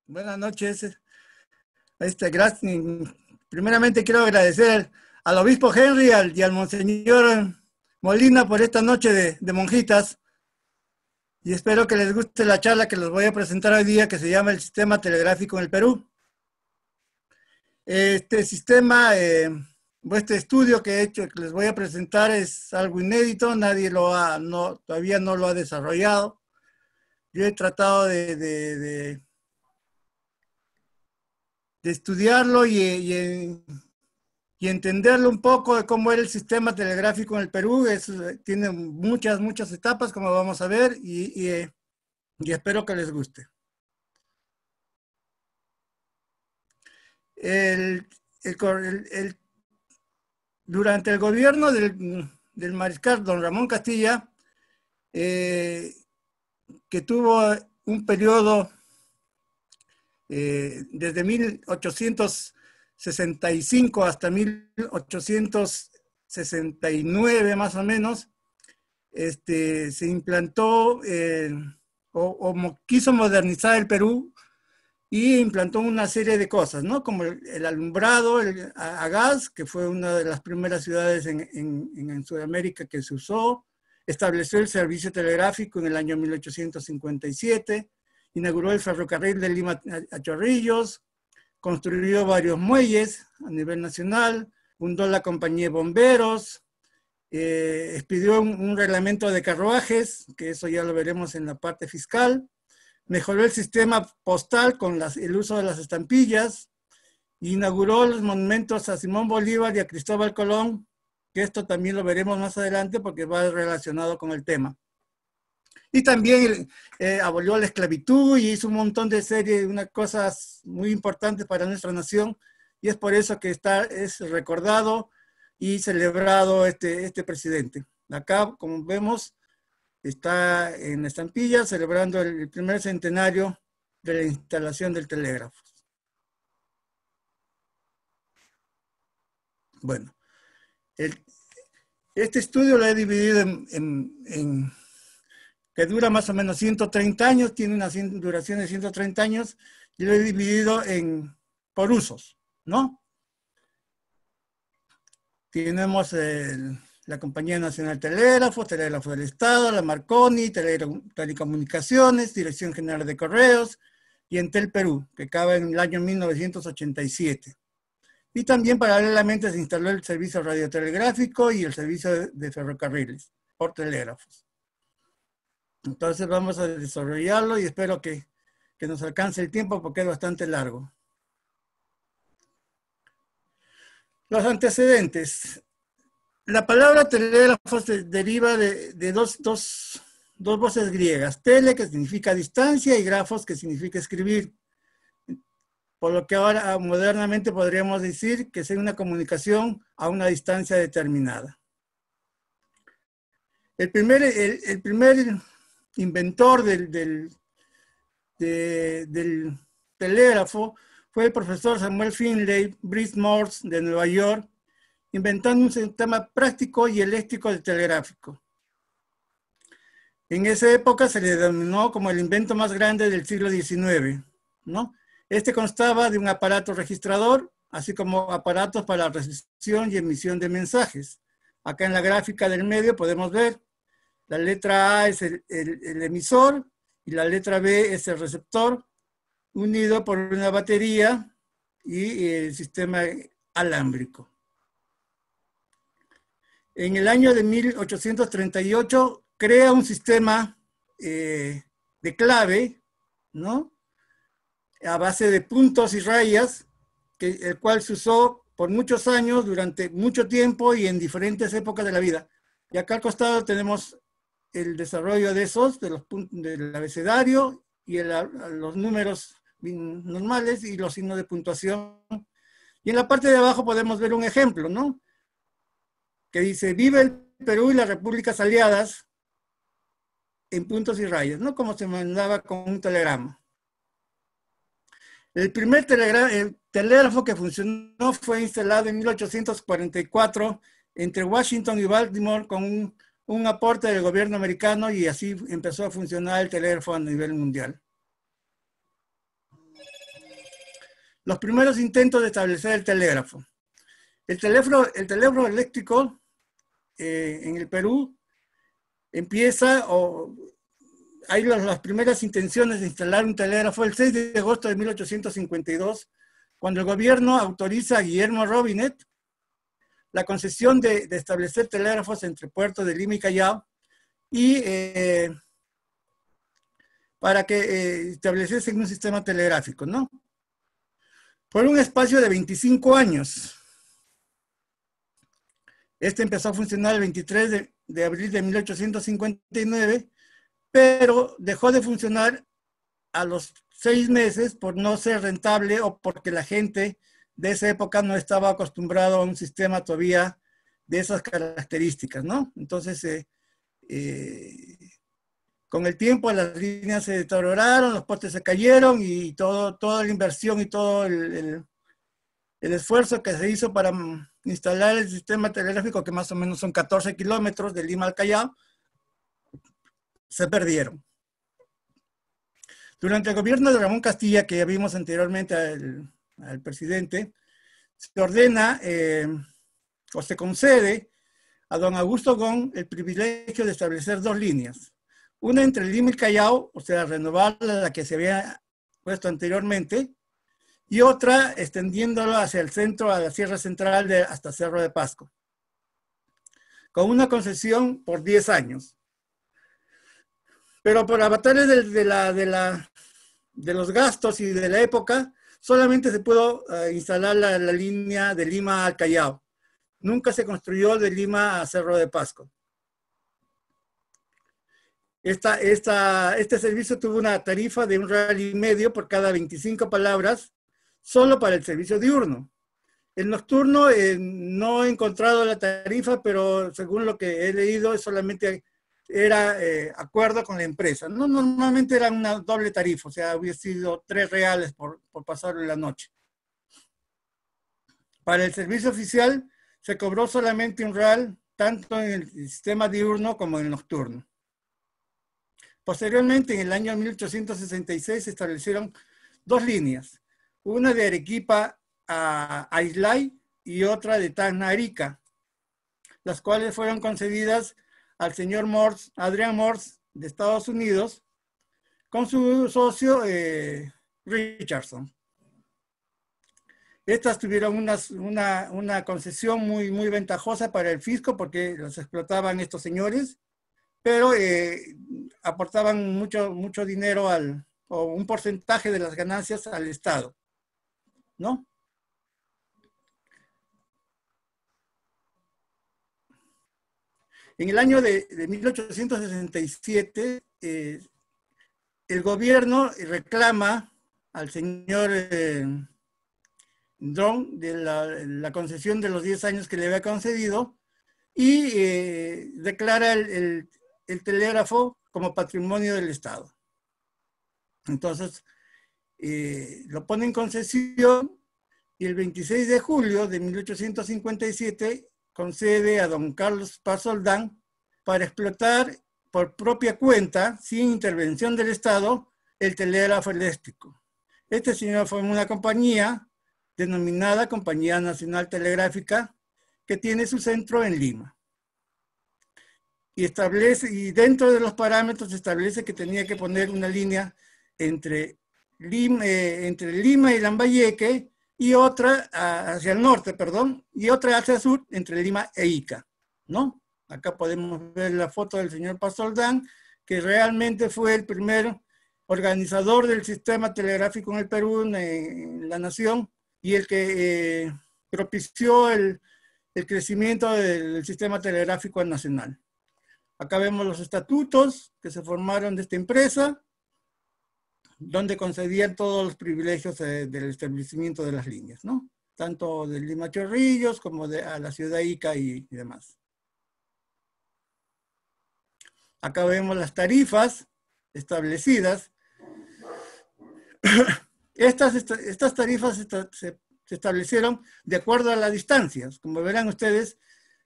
Buenas noches. Gracias. Primeramente quiero agradecer al obispo Henry y al monseñor Molina por esta noche de monjitas, y espero que les guste la charla que les voy a presentar hoy día, que se llama el sistema telegráfico en el Perú. Este sistema, este estudio que he hecho, que les voy a presentar, es algo inédito, nadie todavía no lo ha desarrollado. Yo he tratado de estudiarlo y entenderlo un poco de cómo era el sistema telegráfico en el Perú. Tiene muchas etapas, como vamos a ver, y espero que les guste. Durante el gobierno del mariscal don Ramón Castilla, que tuvo un periodo desde 1865 hasta 1869 más o menos, se implantó quiso modernizar el Perú y implantó una serie de cosas, ¿no? Como el alumbrado a gas, que fue una de las primeras ciudades en Sudamérica que se usó. Estableció el servicio telegráfico en el año 1857, inauguró el ferrocarril de Lima a Chorrillos, construyó varios muelles a nivel nacional, fundó la compañía de bomberos, expidió un reglamento de carruajes, que eso ya lo veremos en la parte fiscal, mejoró el sistema postal con el uso de las estampillas, inauguró los monumentos a Simón Bolívar y a Cristóbal Colón, que esto también lo veremos más adelante porque va relacionado con el tema. Y también abolió la esclavitud y hizo un montón de unas cosas muy importantes para nuestra nación, y es por eso que es recordado y celebrado este presidente. Acá, como vemos, está en la estampilla celebrando el primer centenario de la instalación del telégrafo. Bueno, este estudio lo he dividido que dura más o menos 130 años, tiene una duración de 130 años, y lo he dividido por usos, ¿no? Tenemos la Compañía Nacional de Telégrafos, Telégrafo del Estado, la Marconi, Telecomunicaciones, Dirección General de Correos, y Entel Perú, que acaba en el año 1987. Y también paralelamente se instaló el servicio radiotelegráfico y el servicio de ferrocarriles por telégrafos. Entonces vamos a desarrollarlo y espero que nos alcance el tiempo porque es bastante largo. Los antecedentes. La palabra telégrafo se deriva de dos voces griegas. Tele, que significa distancia, y grafos, que significa escribir. Por lo que ahora modernamente podríamos decir que es una comunicación a una distancia determinada. El primer inventor del telégrafo fue el profesor Samuel Finley Breese Morse de Nueva York, inventando un sistema práctico y eléctrico de telegráfico. En esa época se le denominó como el invento más grande del siglo XIX, ¿no? Este constaba de un aparato registrador, así como aparatos para la recepción y emisión de mensajes. Acá en la gráfica del medio podemos ver, la letra A es el emisor y la letra B es el receptor, unido por una batería y el sistema alámbrico. En el año de 1838 crea un sistema de clave, ¿no?, a base de puntos y rayas, el cual se usó por muchos años, durante mucho tiempo y en diferentes épocas de la vida. Y acá al costado tenemos el desarrollo de esos, del abecedario y los números normales y los signos de puntuación. Y en la parte de abajo podemos ver un ejemplo, ¿no?, que dice: vive el Perú y las repúblicas aliadas, en puntos y rayas, ¿no?, como se mandaba con un telegrama. El primer telégrafo que funcionó fue instalado en 1844 entre Washington y Baltimore con un aporte del gobierno americano, y así empezó a funcionar el telégrafo a nivel mundial. los primeros intentos de establecer el telégrafo. El telégrafo eléctrico en el Perú empieza, hay las primeras intenciones de instalar un telégrafo el 6 de agosto de 1852, cuando el gobierno autoriza a Guillermo Robinet la concesión de establecer telégrafos entre puertos de Lima y Callao, y para que estableciesen un sistema telegráfico, ¿no? Por un espacio de 25 años. Este empezó a funcionar el 23 de abril de 1859, pero dejó de funcionar a los 6 meses por no ser rentable o porque la gente de esa época no estaba acostumbrado a un sistema todavía de esas características, ¿no? Entonces, con el tiempo las líneas se deterioraron, los postes se cayeron y toda la inversión y todo el esfuerzo que se hizo para instalar el sistema telegráfico, que más o menos son 14 kilómetros de Lima al Callao, se perdieron. Durante el gobierno de Ramón Castilla, que ya vimos anteriormente al presidente, se ordena o se concede a don Augusto Gón el privilegio de establecer 2 líneas. Una entre Lima y Callao, o sea, renovar la que se había puesto anteriormente, y otra extendiéndolo hacia el centro, a la Sierra Central hasta Cerro de Pasco, con una concesión por 10 años. Pero por avatares de los gastos y de la época, solamente se pudo instalar la línea de Lima al Callao. Nunca se construyó de Lima a Cerro de Pasco. Este servicio tuvo una tarifa de $1.50 por cada 25 palabras, solo para el servicio diurno. El nocturno no he encontrado la tarifa, pero según lo que he leído, solamente era acuerdo con la empresa. No, normalmente era una doble tarifa, o sea, hubiera sido $3 por pasarlo en la noche. Para el servicio oficial se cobró solamente $1, tanto en el sistema diurno como en el nocturno. Posteriormente, en el año 1866, se establecieron 2 líneas, una de Arequipa a Islay y otra de Tacna a Arica, las cuales fueron concedidas al señor Morse, Adrian Morse, de Estados Unidos, con su socio Richardson. Estas tuvieron una concesión muy ventajosa para el fisco porque los explotaban estos señores, pero aportaban mucho dinero o un porcentaje de las ganancias al Estado, ¿no? En el año de 1867, el gobierno reclama al señor Drone de la concesión de los 10 años que le había concedido y declara el telégrafo como patrimonio del Estado. Entonces, lo pone en concesión y el 26 de julio de 1857 concede a don Carlos Paz Soldán para explotar por propia cuenta, sin intervención del Estado, el telégrafo eléctrico. Este señor formó una compañía denominada Compañía Nacional Telegráfica, que tiene su centro en Lima. Y dentro de los parámetros establece que tenía que poner una línea entre Lima y Lambayeque, y otra hacia el norte, perdón, y otra hacia el sur, entre Lima e Ica, ¿no? Acá podemos ver la foto del señor Paz Soldán, que realmente fue el primer organizador del sistema telegráfico en el Perú, en la nación, y el que propició el crecimiento del sistema telegráfico nacional. Acá vemos los estatutos que se formaron de esta empresa, donde concedían todos los privilegios del establecimiento de las líneas, ¿no? Tanto de Lima a Chorrillos como a la ciudad de Ica y demás. Acá vemos las tarifas establecidas. Estas tarifas se establecieron de acuerdo a las distancias. Como verán ustedes,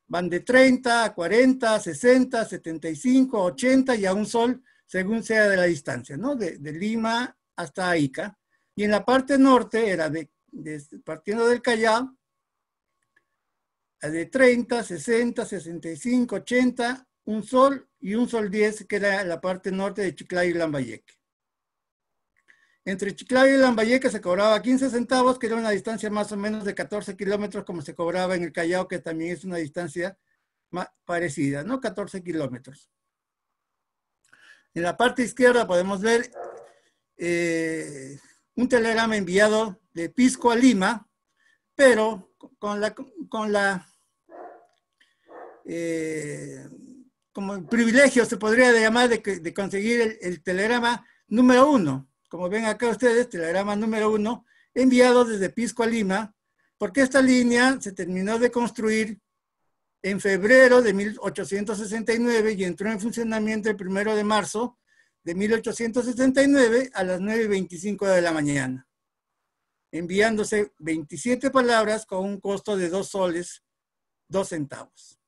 van de 30 a 40, 60, 75, 80 y a un sol, según sea de la distancia, ¿no? De Lima hasta Ica. Y en la parte norte era de partiendo del Callao, de 30, 60, 65, 80, un sol y un sol 10, que era la parte norte de Chiclayo y Lambayeque. Entre Chiclayo y Lambayeque se cobraba 15 centavos, que era una distancia más o menos de 14 kilómetros, como se cobraba en el Callao, que también es una distancia parecida, ¿no? 14 kilómetros. En la parte izquierda podemos ver un telegrama enviado de Pisco a Lima, pero como el privilegio, se podría llamar, de conseguir el telegrama número 1. Como ven acá ustedes, telegrama número 1, enviado desde Pisco a Lima, porque esta línea se terminó de construir en febrero de 1869 y entró en funcionamiento el 1 de marzo de 1869 a las 9:25 de la mañana, enviándose 27 palabras con un costo de 2 soles, 2 centavos.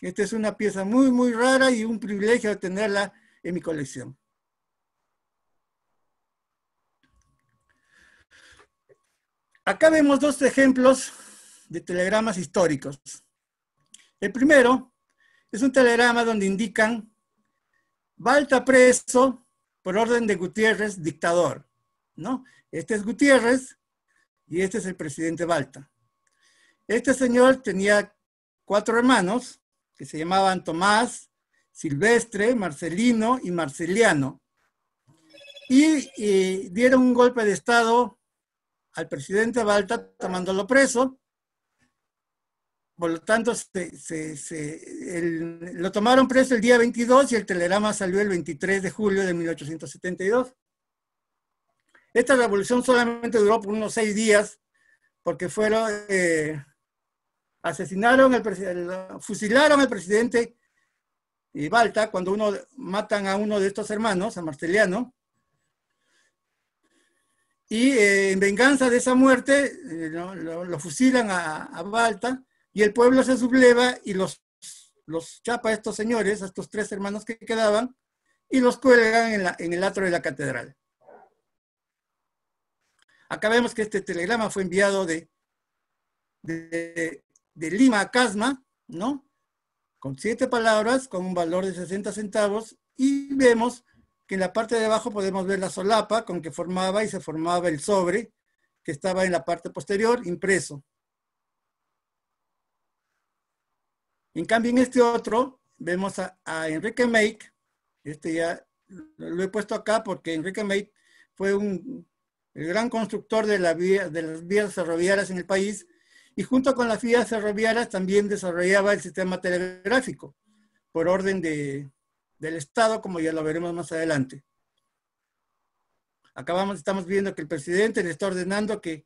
Esta es una pieza muy, muy rara y un privilegio tenerla en mi colección. Acá vemos dos ejemplos de telegramas históricos. El primero es un telegrama donde indican Balta preso por orden de Gutiérrez, dictador, ¿no? Este es Gutiérrez y este es el presidente Balta. Este señor tenía 4 hermanos que se llamaban Tomás, Silvestre, Marcelino y Marceliano. Y dieron un golpe de estado al presidente Balta tomándolo preso. Por lo tanto, lo tomaron preso el día 22 y el telegrama salió el 23 de julio de 1872. Esta revolución solamente duró por unos 6 días, porque fusilaron al presidente Balta cuando matan a uno de estos hermanos, a Marceliano, y en venganza de esa muerte lo fusilan a Balta, y el pueblo se subleva y los chapa a estos señores, a estos 3 hermanos que quedaban, y los cuelgan en el atrio de la catedral. Acá vemos que este telegrama fue enviado de Lima a Casma, ¿no? Con 7 palabras, con un valor de 60 centavos, y vemos que en la parte de abajo podemos ver la solapa con que se formaba el sobre, que estaba en la parte posterior, impreso. En cambio, en este otro, vemos a Enrique Meik. Este ya lo he puesto acá porque Enrique Meik fue el gran constructor de las vías ferroviarias en el país, y junto con las vías ferroviarias también desarrollaba el sistema telegráfico, por orden del Estado, como ya lo veremos más adelante. Acá estamos viendo que el presidente le está ordenando que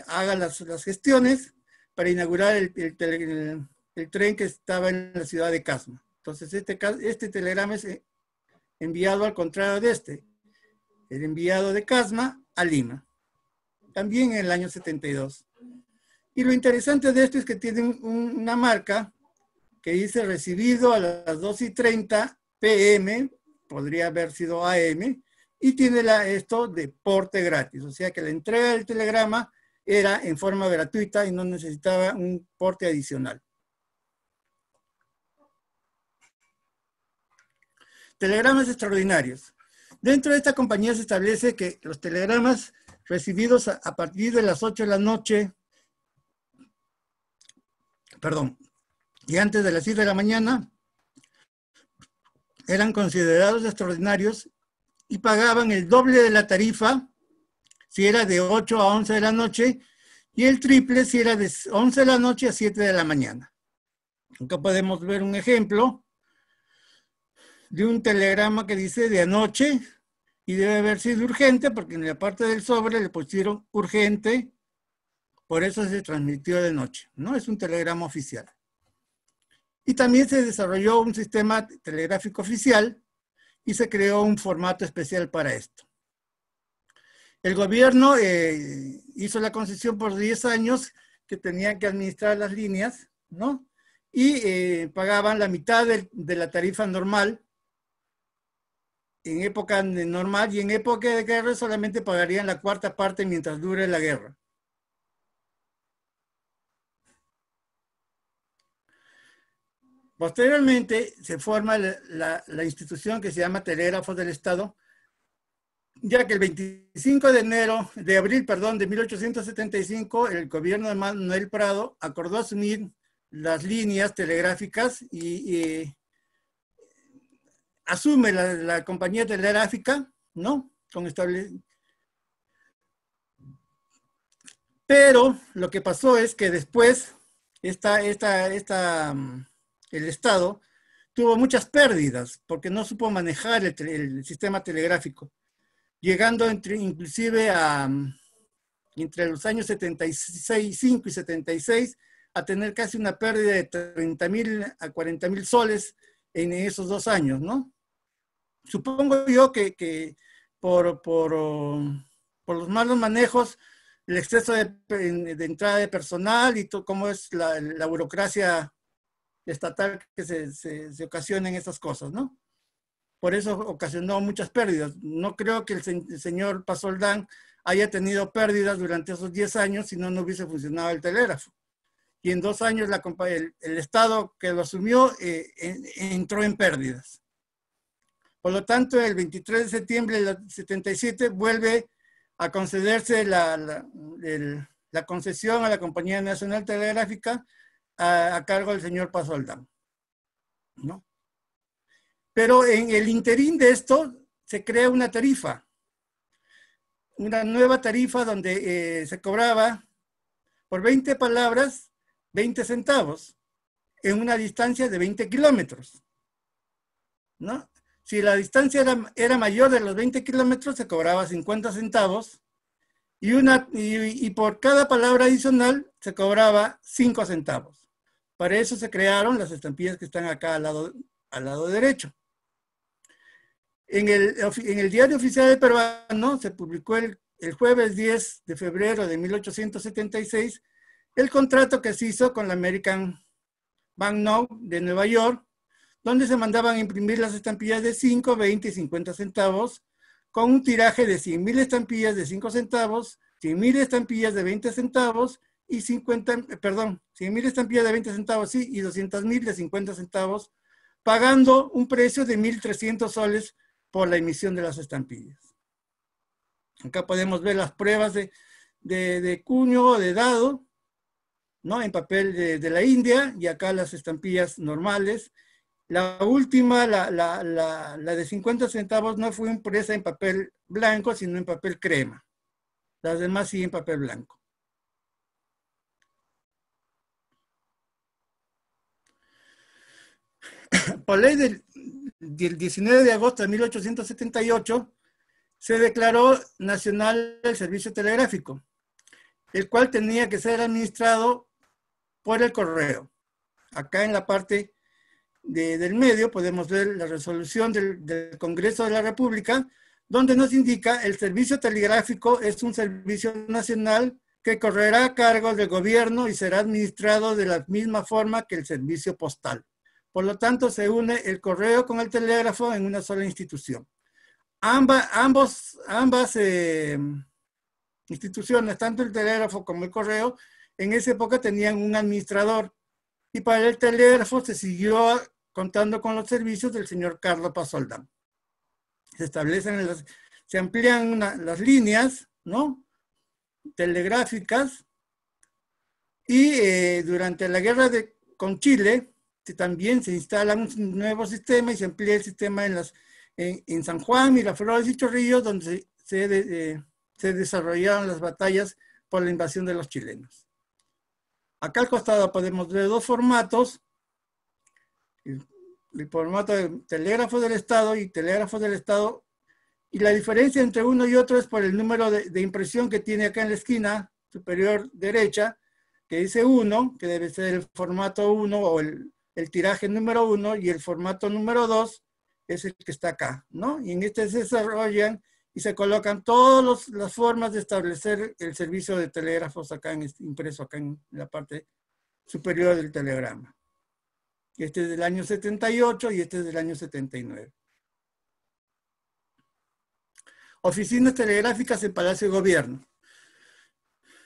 haga las gestiones para inaugurar el tren que estaba en la ciudad de Casma. Entonces, este telegrama es enviado al contrario de el enviado de Casma a Lima, también en el año 72. Y lo interesante de esto es que tiene una marca que dice recibido a las 2:30 p.m., podría haber sido AM, y tiene esto de porte gratis, o sea que la entrega del telegrama era en forma gratuita y no necesitaba un porte adicional. Telegramas extraordinarios. Dentro de esta compañía se establece que los telegramas recibidos a partir de las 8 de la noche, y antes de las 6 de la mañana, eran considerados extraordinarios y pagaban el doble de la tarifa si era de 8 a 11 de la noche y el triple si era de 11 de la noche a 7 de la mañana. Acá podemos ver un ejemplo de un telegrama que dice de anoche y debe haber sido urgente porque en la parte del sobre le pusieron urgente, por eso se transmitió de noche, ¿no? Es un telegrama oficial. Y también se desarrolló un sistema telegráfico oficial y se creó un formato especial para esto. El gobierno hizo la concesión por 10 años que tenían que administrar las líneas, ¿no? Y pagaban la mitad de la tarifa normal en época normal, y en época de guerra solamente pagarían la cuarta parte mientras dure la guerra. Posteriormente se forma la institución que se llama Telégrafos del Estado, ya que el 25 de abril, de 1875, el gobierno de Manuel Prado acordó asumir las líneas telegráficas y asume la compañía telegráfica, ¿no? Pero lo que pasó es que después el Estado tuvo muchas pérdidas porque no supo manejar el sistema telegráfico, llegando inclusive entre los años 75 y 76 a tener casi una pérdida de 30.000 a 40.000 soles en esos 2 años, ¿no? Supongo yo que por los malos manejos, el exceso de entrada de personal y cómo es la burocracia estatal que se ocasiona en estas cosas, ¿no? Por eso ocasionó muchas pérdidas. No creo que el señor Pasoldán haya tenido pérdidas durante esos 10 años si no hubiese funcionado el telégrafo. Y en 2 años el Estado que lo asumió entró en pérdidas. Por lo tanto, el 23 de septiembre del 77 vuelve a concederse la concesión a la Compañía Nacional Telegráfica a cargo del señor Pasoldán, ¿no? Pero en el interín de esto se crea una nueva tarifa donde se cobraba por 20 palabras 20 centavos en una distancia de 20 kilómetros, ¿no? Si la distancia era mayor de los 20 kilómetros, se cobraba 50 centavos y por cada palabra adicional se cobraba 5 centavos. Para eso se crearon las estampillas que están acá al lado derecho. En el Diario Oficial del Peruano se publicó el jueves 10 de febrero de 1876 el contrato que se hizo con la American Banknote de Nueva York, donde se mandaban a imprimir las estampillas de 5, 20 y 50 centavos, con un tiraje de 100.000 estampillas de 5 centavos, 100.000 estampillas de 20 centavos y 100.000 estampillas de 20 centavos y 200.000 de 50 centavos, pagando un precio de 1.300 soles por la emisión de las estampillas. Acá podemos ver las pruebas de cuño o de dado, ¿no? En papel de la India, y acá las estampillas normales. La última, la de 50 centavos, no fue impresa en papel blanco, sino en papel crema. Las demás sí en papel blanco. Por ley del 19 de agosto de 1878, se declaró nacional el servicio telegráfico, el cual tenía que ser administrado por el correo. Acá en la parte del medio podemos ver la resolución del Congreso de la República, donde nos indica el servicio telegráfico es un servicio nacional que correrá a cargo del gobierno y será administrado de la misma forma que el servicio postal. Por lo tanto, se une el correo con el telégrafo en una sola institución. Ambas instituciones, tanto el telégrafo como el correo, en esa época tenían un administrador, y para el telégrafo se siguió contando con los servicios del señor Carlos Pasoldán. Se amplían las líneas, ¿no?, telegráficas, y durante la guerra con Chile también se instala un nuevo sistema y se amplía el sistema en San Juan, Miraflores y Chorrillos, donde se desarrollaron las batallas por la invasión de los chilenos. Acá al costado podemos ver 2 formatos: el formato de telégrafo del Estado y telégrafo del Estado, y la diferencia entre uno y otro es por el número de impresión que tiene acá en la esquina superior derecha, que dice 1, que debe ser el formato 1 o el tiraje número 1, y el formato número 2 es el que está acá, ¿no? Y en este se desarrollan y se colocan todas las formas de establecer el servicio de telégrafos acá impreso acá en la parte superior del telegrama. Este es del año 78 y este es del año 79. oficinas telegráficas en Palacio de Gobierno.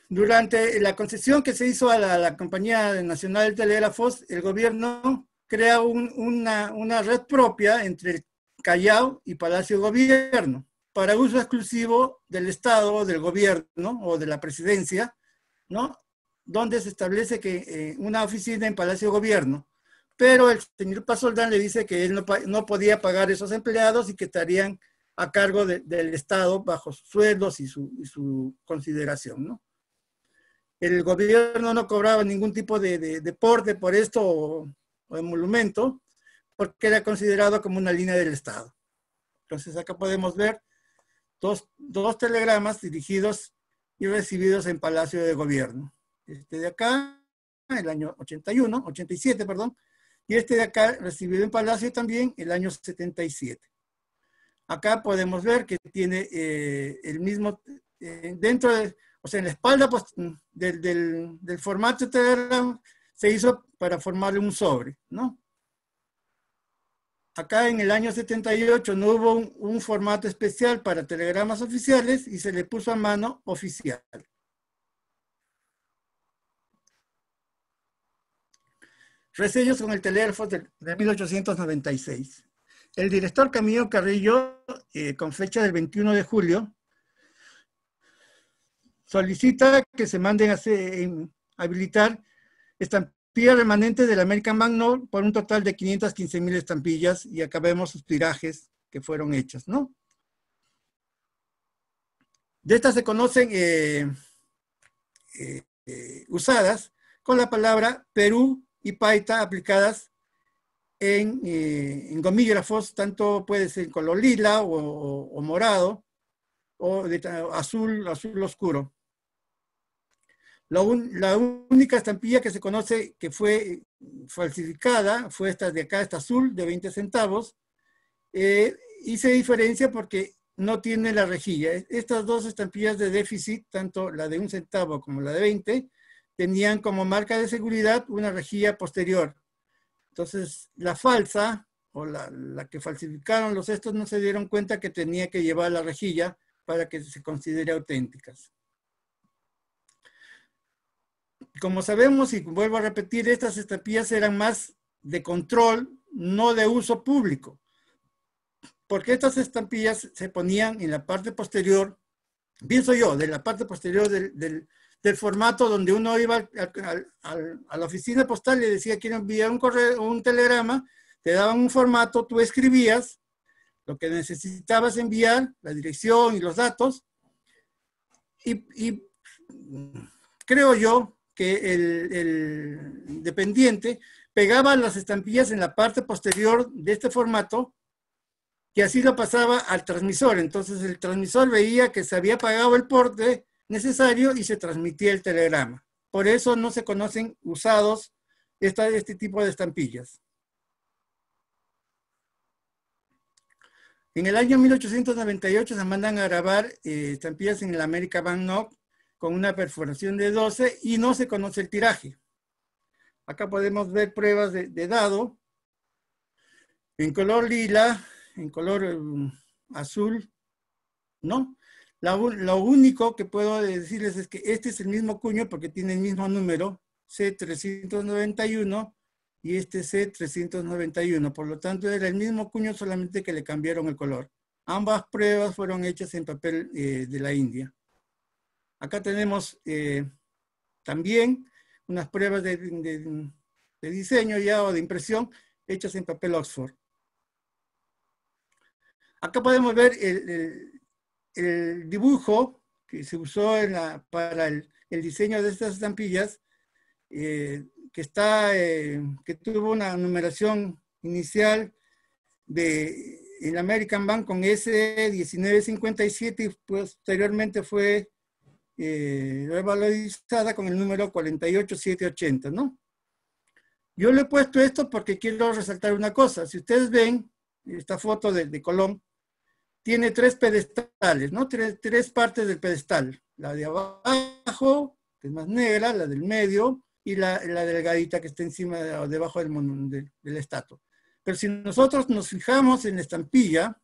Durante la concesión que se hizo a la Compañía Nacional de Telégrafos, el gobierno crea una red propia entre el Callao y Palacio de Gobierno para uso exclusivo del Estado, del gobierno o de la presidencia, ¿no? Donde se establece que una oficina en Palacio de Gobierno. Pero el señor Paz Soldán le dice que él no podía pagar esos empleados y que estarían a cargo del Estado bajo sus sueldos y su consideración, ¿no? El gobierno no cobraba ningún tipo de porte por esto o de emolumento, porque era considerado como una línea del Estado. Entonces acá podemos ver dos telegramas dirigidos y recibidos en Palacio de Gobierno. Este de acá, el año 87, perdón, y este de acá recibido en Palacio también el año 77. Acá podemos ver que tiene el mismo, dentro de, o sea, en la espalda pues, del formato de telegrama se hizo para formarle un sobre, ¿no? Acá en el año 78 no hubo un formato especial para telegramas oficiales y se le puso a mano oficial. Resellos con el telégrafo de 1896. El director Camilo Carrillo, con fecha del 21 de julio, solicita que se manden a habilitar estampillas remanentes del American Banknote por un total de 515,000 estampillas, y acá vemos sus tirajes que fueron hechas, ¿no? De estas se conocen usadas con la palabra Perú y Paita aplicadas en gomígrafos, tanto puede ser en color lila o morado, o de azul oscuro. La única estampilla que se conoce que fue falsificada fue esta de acá, esta azul, de 20 centavos, y se diferencia porque no tiene la rejilla. Estas dos estampillas de déficit, tanto la de 1 centavo como la de 20, tenían como marca de seguridad una rejilla posterior. Entonces, la falsa, o la que falsificaron los estos, no se dieron cuenta que tenía que llevar la rejilla para que se considere auténticas. Como sabemos, y vuelvo a repetir, estas estampillas eran más de control, no de uso público, porque estas estampillas se ponían en la parte posterior, pienso yo, de la parte posterior del formato donde uno iba a la oficina postal y le decía quiero enviar un correo, un telegrama, te daban un formato, tú escribías lo que necesitabas enviar, la dirección y los datos, y creo yo que el dependiente pegaba las estampillas en la parte posterior de este formato, que así lo pasaba al transmisor. Entonces el transmisor veía que se había pagado el porte necesario y se transmitía el telegrama. Por eso no se conocen usados este tipo de estampillas. En el año 1898 se mandan a grabar estampillas en el American Banknote con una perforación de 12 y no se conoce el tiraje. Acá podemos ver pruebas de dado en color lila, en color azul, ¿no? Lo único que puedo decirles es que este es el mismo cuño porque tiene el mismo número, C391, y este C391. Por lo tanto, era el mismo cuño, solamente que le cambiaron el color. Ambas pruebas fueron hechas en papel de la India. Acá tenemos también unas pruebas de diseño ya o de impresión hechas en papel Oxford. Acá podemos ver el dibujo que se usó para el diseño de estas estampillas, que tuvo una numeración inicial en American Bank con S1957 y posteriormente fue revalorizada con el número 48780, ¿no? Yo le he puesto esto porque quiero resaltar una cosa. Si ustedes ven esta foto de Colón, tiene 3 pedestales, ¿no? Tres partes del pedestal. La de abajo, que es más negra, la del medio, y la delgadita que está encima o debajo del estatua. Pero si nosotros nos fijamos en la estampilla,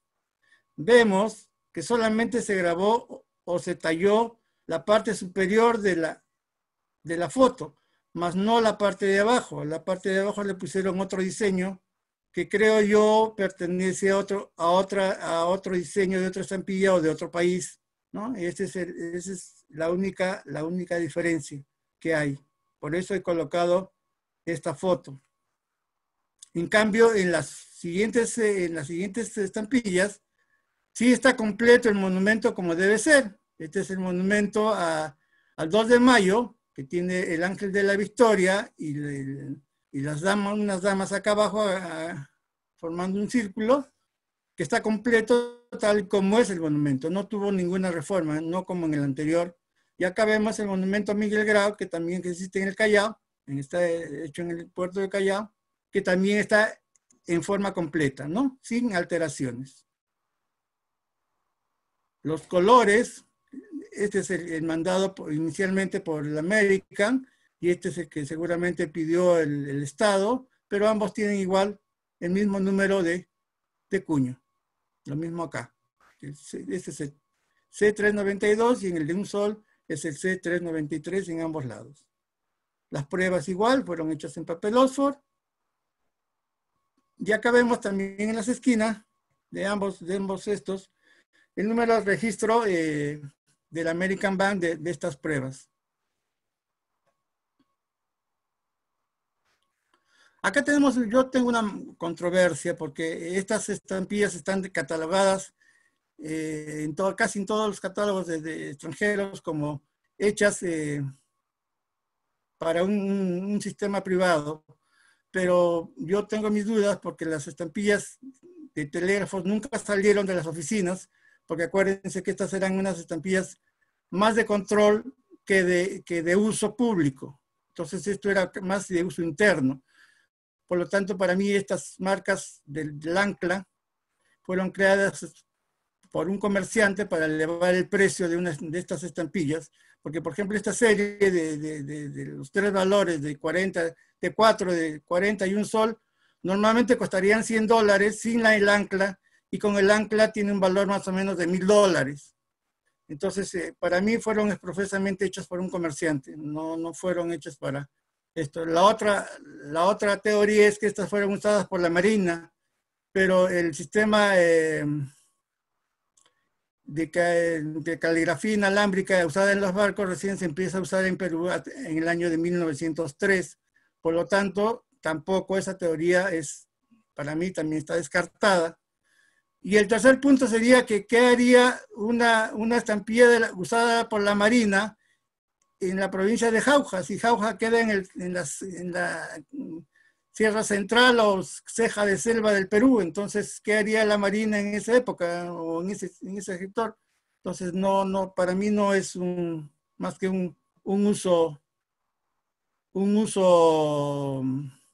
vemos que solamente se grabó o se talló la parte superior de la foto, más no la parte de abajo. La parte de abajo le pusieron otro diseño que creo yo pertenece a otro diseño de otra estampilla o de otro país, ¿no? Esa es la única diferencia que hay. Por eso he colocado esta foto. En cambio, en las siguientes estampillas, sí está completo el monumento como debe ser. Este es el monumento al 2 de mayo, que tiene el Ángel de la Victoria y las damas, unas damas acá abajo formando un círculo, que está completo tal como es el monumento. No tuvo ninguna reforma, no como en el anterior. Y acá vemos el monumento a Miguel Grau, que también existe en el Callao, está hecho en el puerto de Callao, que también está en forma completa, ¿no? Sin alteraciones. Los colores, este es el mandado inicialmente por el American, y este es el que seguramente pidió el Estado, pero ambos tienen igual el mismo número de cuño. Lo mismo acá. Este es el C392 y en el de un sol es el C393 en ambos lados. Las pruebas igual fueron hechas en papel Oxford. Y acá vemos también en las esquinas de ambos estos el número de registro del American Bank de estas pruebas. Acá yo tengo una controversia porque estas estampillas están catalogadas casi en todos los catálogos de extranjeros como hechas para un sistema privado, pero yo tengo mis dudas porque las estampillas de telégrafos nunca salieron de las oficinas, porque acuérdense que estas eran unas estampillas más de control que de uso público. Entonces esto era más de uso interno. Por lo tanto, para mí estas marcas del ancla fueron creadas por un comerciante para elevar el precio de estas estampillas, porque por ejemplo esta serie de los tres valores de 40, de 4, de 40 y un sol, normalmente costarían $100 sin el ancla, y con el ancla tiene un valor más o menos de $1000. Entonces, para mí fueron profusamente hechas por un comerciante, no fueron hechas para esto. La otra teoría es que estas fueron usadas por la Marina, pero el sistema de caligrafía inalámbrica usada en los barcos recién se empieza a usar en Perú en el año de 1903. Por lo tanto, tampoco esa teoría para mí también está descartada. Y el tercer punto sería que ¿qué haría una estampilla usada por la Marina en la provincia de Jauja? Si Jauja queda en la Sierra Central o ceja de selva del Perú, entonces, ¿qué haría la Marina en esa época o en ese sector? Entonces, para mí no es más que un uso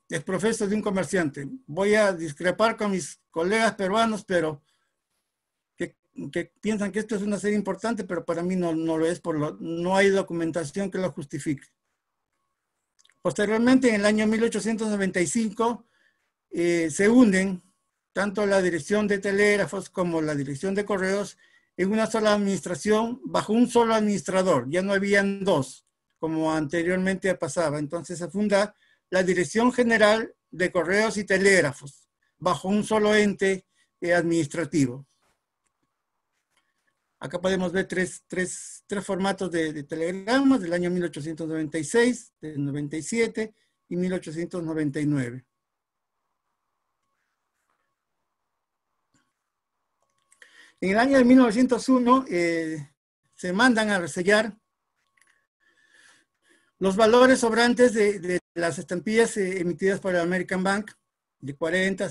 exprofeso de un comerciante. Voy a discrepar con mis colegas peruanos, pero que piensan que esto es una serie importante, pero para mí no lo es, no hay documentación que lo justifique. Posteriormente, en el año 1895, se unen tanto la Dirección de Telégrafos como la Dirección de Correos en una sola administración, bajo un solo administrador. Ya no habían dos, como anteriormente pasaba. Entonces se funda la Dirección General de Correos y Telégrafos, bajo un solo ente administrativo. Acá podemos ver tres formatos de telegramas del año 1896, del 97 y 1899. En el año de 1901 se mandan a resellar los valores sobrantes de las estampillas emitidas por el American Bank, de 40,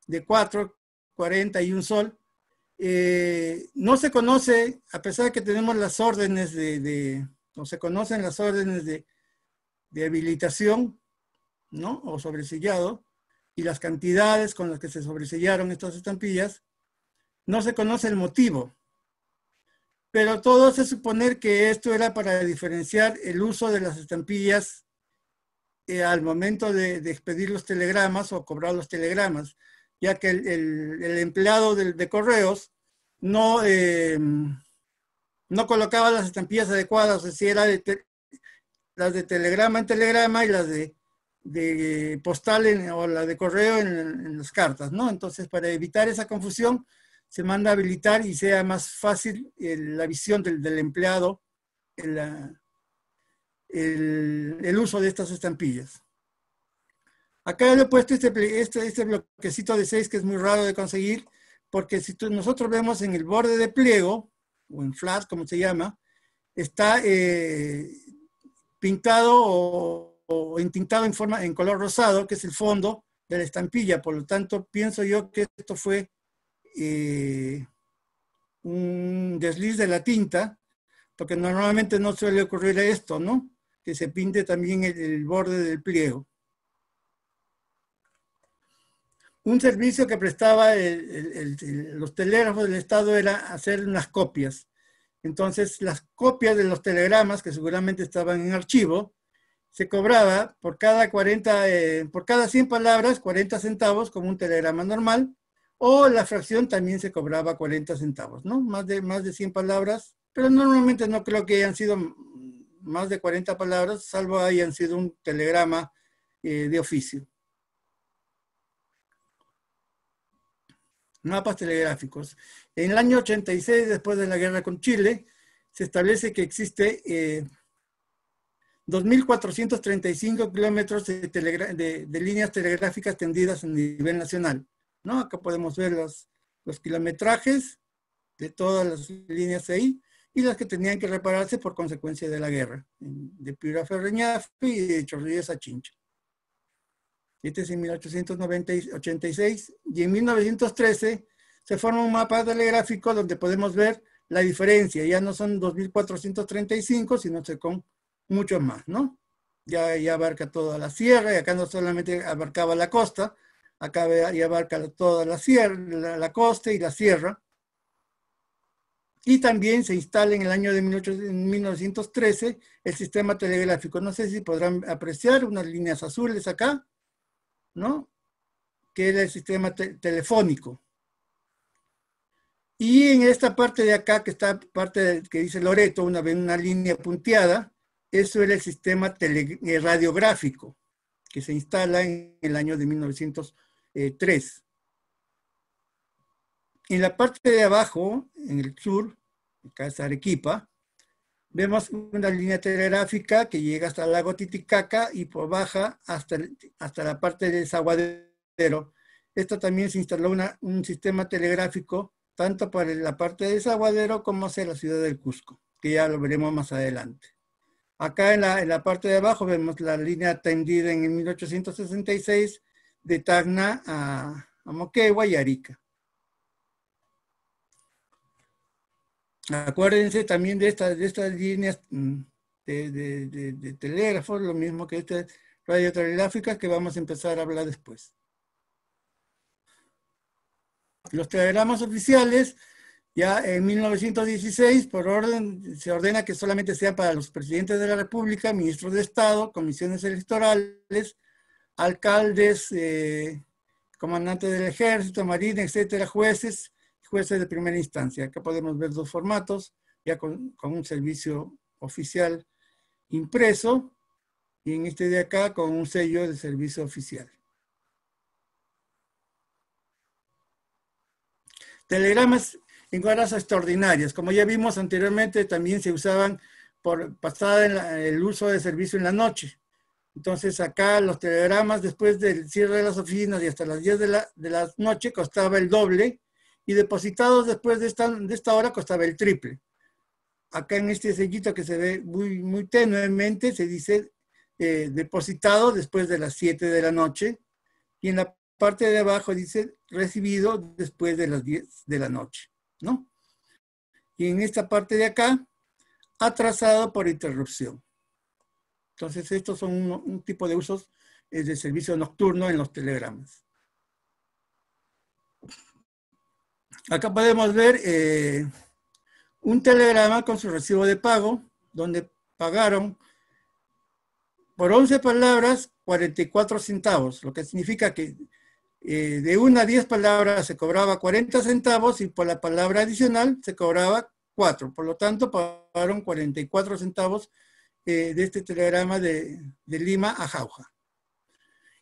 de 4, 40 y un sol. No se conoce, a pesar de que tenemos las órdenes no se conocen las órdenes de habilitación, ¿no? O sobresellado, y las cantidades con las que se sobresellaron estas estampillas, no se conoce el motivo. Pero todo hace suponer que esto era para diferenciar el uso de las estampillas al momento de expedir los telegramas o cobrar los telegramas, ya que el empleado de correos no, no colocaba las estampillas adecuadas, es decir, era las de telegrama en telegrama y las de postal o la de correo en las cartas, ¿no? Entonces, para evitar esa confusión, se manda a habilitar y sea más fácil la visión del empleado, el uso de estas estampillas. Acá le he puesto este bloquecito de 6 que es muy raro de conseguir, porque si nosotros vemos en el borde de pliego, o en flat, como se llama, está pintado o intintado en color rosado, que es el fondo de la estampilla. Por lo tanto, pienso yo que esto fue un desliz de la tinta, porque normalmente no suele ocurrir esto, ¿no? Que se pinte también el borde del pliego. Un servicio que prestaba los telégrafos del Estado era hacer unas copias. Entonces, las copias de los telegramas, que seguramente estaban en archivo, se cobraba por cada 100 palabras, 40 centavos, como un telegrama normal, o la fracción también se cobraba 40 centavos, ¿no? Más de 100 palabras, pero normalmente no creo que hayan sido más de 40 palabras, salvo hayan sido un telegrama de oficio. Mapas telegráficos. En el año 86, después de la guerra con Chile, se establece que existe 2.435 kilómetros de líneas telegráficas tendidas a nivel nacional, ¿no? Acá podemos ver los kilometrajes de todas las líneas ahí y las que tenían que repararse por consecuencia de la guerra, de Piura a Ferreñafe y de Chorrillos a Chincha. Este es en 1886 y en 1913 se forma un mapa telegráfico donde podemos ver la diferencia. Ya no son 2.435, sino con mucho más, ¿no? Ya abarca toda la sierra y acá no solamente abarcaba la costa, acá ya abarca toda la sierra, la costa y la sierra. Y también se instala en el año de 1913 el sistema telegráfico. No sé si podrán apreciar unas líneas azules acá, ¿no? Que era el sistema telefónico. Y en esta parte de acá, que está que dice Loreto, una línea punteada, eso era el sistema radiográfico, que se instala en el año de 1903. En la parte de abajo, en el sur, acá está Arequipa, vemos una línea telegráfica que llega hasta el lago Titicaca y baja hasta la parte del Desaguadero. Esto también se instaló un sistema telegráfico tanto para la parte del Desaguadero como hacia la ciudad del Cusco, que ya lo veremos más adelante. Acá en la parte de abajo vemos la línea tendida en 1866 de Tacna a Moquegua y Arica. Acuérdense también de estas líneas de telégrafos, lo mismo que estas radiotelegráficas que vamos a empezar a hablar después. Los telegramas oficiales, ya en 1916, por orden, se ordena que solamente sean para los presidentes de la República, ministros de Estado, comisiones electorales, alcaldes, comandantes del ejército, marina, etcétera, jueces de primera instancia. Acá podemos ver dos formatos, ya con un servicio oficial impreso, y en este de acá con un sello de servicio oficial. Telegramas en horas extraordinarias. Como ya vimos anteriormente, también se usaban por pasada el uso de servicio en la noche. Entonces acá los telegramas después del cierre de las oficinas y hasta las 10 de la noche costaba el doble, y depositados después de esta hora costaba el triple. Acá en este sellito que se ve muy tenuemente se dice depositado después de las 7 de la noche, y en la parte de abajo dice recibido después de las 10 de la noche, ¿no? Y en esta parte de acá, atrasado por interrupción. Entonces estos son un tipo de usos de servicio nocturno en los telegramas. Acá podemos ver un telegrama con su recibo de pago, donde pagaron por 11 palabras 44 centavos, lo que significa que de 1 a 10 palabras se cobraba 40 centavos y por la palabra adicional se cobraba 4. Por lo tanto, pagaron 44 centavos de este telegrama de Lima a Jauja.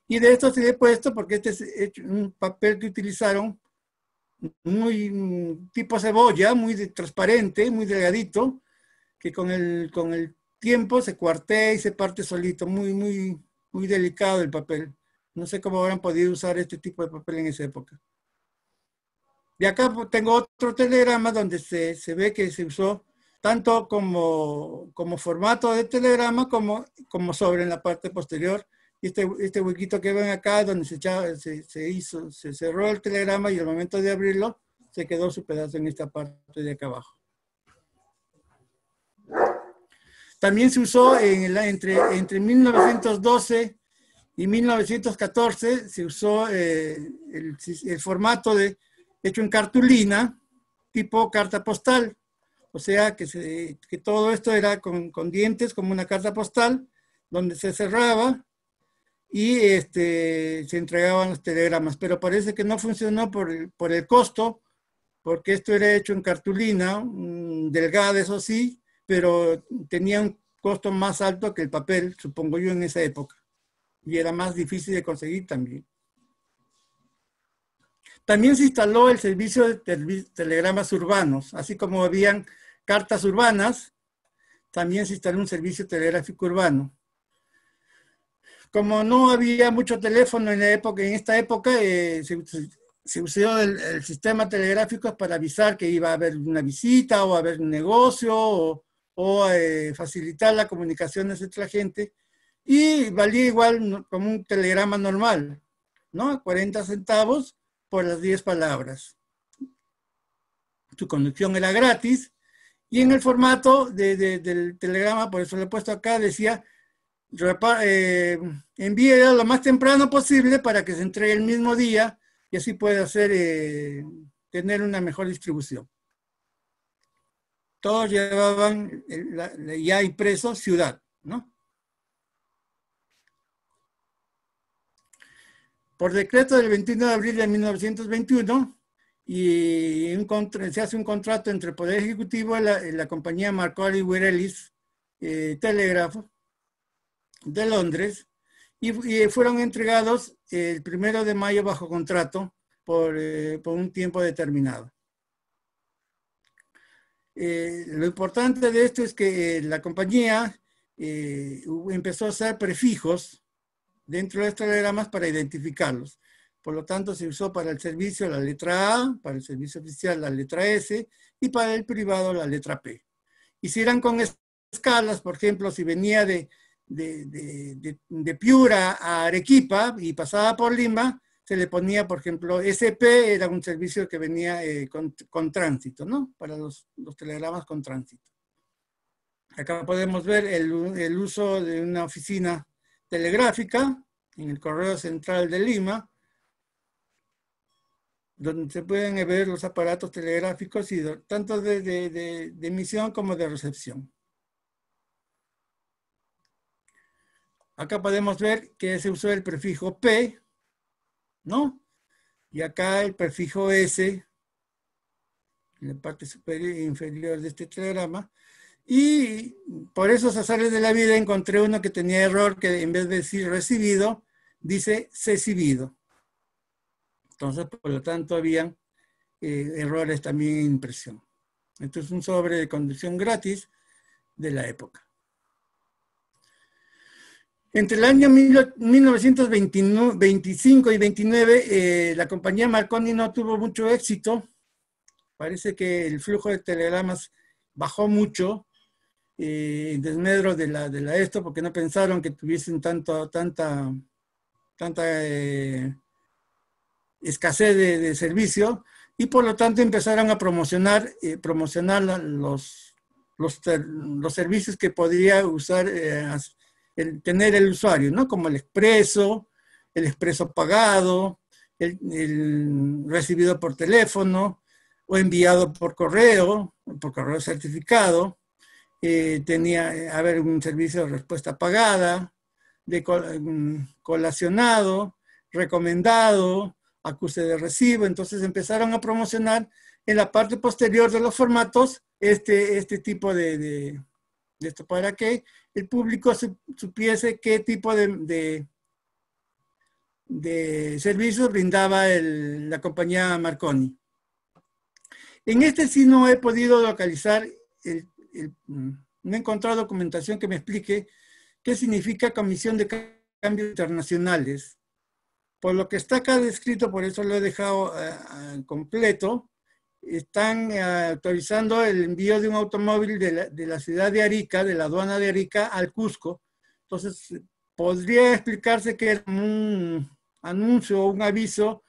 Y de esto se le he puesto porque este es un papel que utilizaron muy tipo cebolla, muy transparente, muy delgadito, que con el tiempo se cuartea y se parte solito, muy delicado el papel. No sé cómo habrán podido usar este tipo de papel en esa época. Y acá tengo otro telegrama donde se ve que se usó tanto como formato de telegrama como sobre en la parte posterior. Y este huequito que ven acá donde se cerró el telegrama y al momento de abrirlo se quedó su pedazo en esta parte de acá abajo. También se usó entre 1912 y 1914, se usó el formato hecho en cartulina, tipo carta postal. O sea que todo esto era con dientes, como una carta postal, donde se cerraba y se entregaban los telegramas. Pero parece que no funcionó por el costo, porque esto era hecho en cartulina, delgada, eso sí, pero tenía un costo más alto que el papel, supongo yo, en esa época. Y era más difícil de conseguir también. También se instaló el servicio de telegramas urbanos, así como habían cartas urbanas, también se instaló un servicio telegráfico urbano. Como no había mucho teléfono en esta época, se usó el sistema telegráfico para avisar que iba a haber una visita o a haber un negocio o facilitar la comunicación entre la gente. Y valía igual como un telegrama normal, ¿no? 40 centavos por las 10 palabras. Su conducción era gratis y en el formato del telegrama, por eso lo he puesto acá, decía envíelo lo más temprano posible para que se entregue el mismo día y así puede tener una mejor distribución. Todos llevaban ya impreso ciudad, ¿no? Por decreto del 21 de abril de 1921, se hace un contrato entre el Poder Ejecutivo y la compañía Marconi Wireless Telégrafo de Londres, y fueron entregados el 1 de mayo bajo contrato por un tiempo determinado. Lo importante de esto es que la compañía empezó a usar prefijos dentro de los telegramas para identificarlos. Por lo tanto, se usó para el servicio la letra A, para el servicio oficial la letra S y para el privado la letra P. Y si eran con escalas, por ejemplo, si venía de Piura a Arequipa y pasaba por Lima, se le ponía, por ejemplo, SP, era un servicio que venía con tránsito, ¿no? Para los telegramas con tránsito. Acá podemos ver el uso de una oficina telegráfica en el Correo Central de Lima, donde se pueden ver los aparatos telegráficos, tanto de emisión como de recepción. Acá podemos ver que se usó el prefijo P, ¿no? Y acá el prefijo S, en la parte superior e inferior de este telegrama. Y por esos azares de la vida encontré uno que tenía error, que en vez de decir recibido, dice cecibido. Entonces, por lo tanto, habían errores también en impresión. Esto es un sobre de conducción gratis de la época. Entre el año 1925 y 29, la compañía Marconi no tuvo mucho éxito. Parece que el flujo de telegramas bajó mucho en desmedro de esto, porque no pensaron que tuviesen tanta escasez de servicio, y por lo tanto empezaron a promocionar los servicios que podría usar tener el usuario, ¿no? Como el expreso pagado, el recibido por teléfono o enviado por correo certificado. Tenía haber un servicio de respuesta pagada, de colacionado, recomendado acuse de recibo. Entonces empezaron a promocionar en la parte posterior de los formatos este tipo de esto para que el público supiese qué tipo de servicios brindaba la compañía Marconi. En este sí no he podido localizar, no he encontrado documentación que me explique qué significa Comisión de Cambios Internacionales. Por lo que está acá descrito, por eso lo he dejado completo, están autorizando el envío de un automóvil de la ciudad de Arica, de la aduana de Arica, al Cusco. Entonces, podría explicarse que es un anuncio o un aviso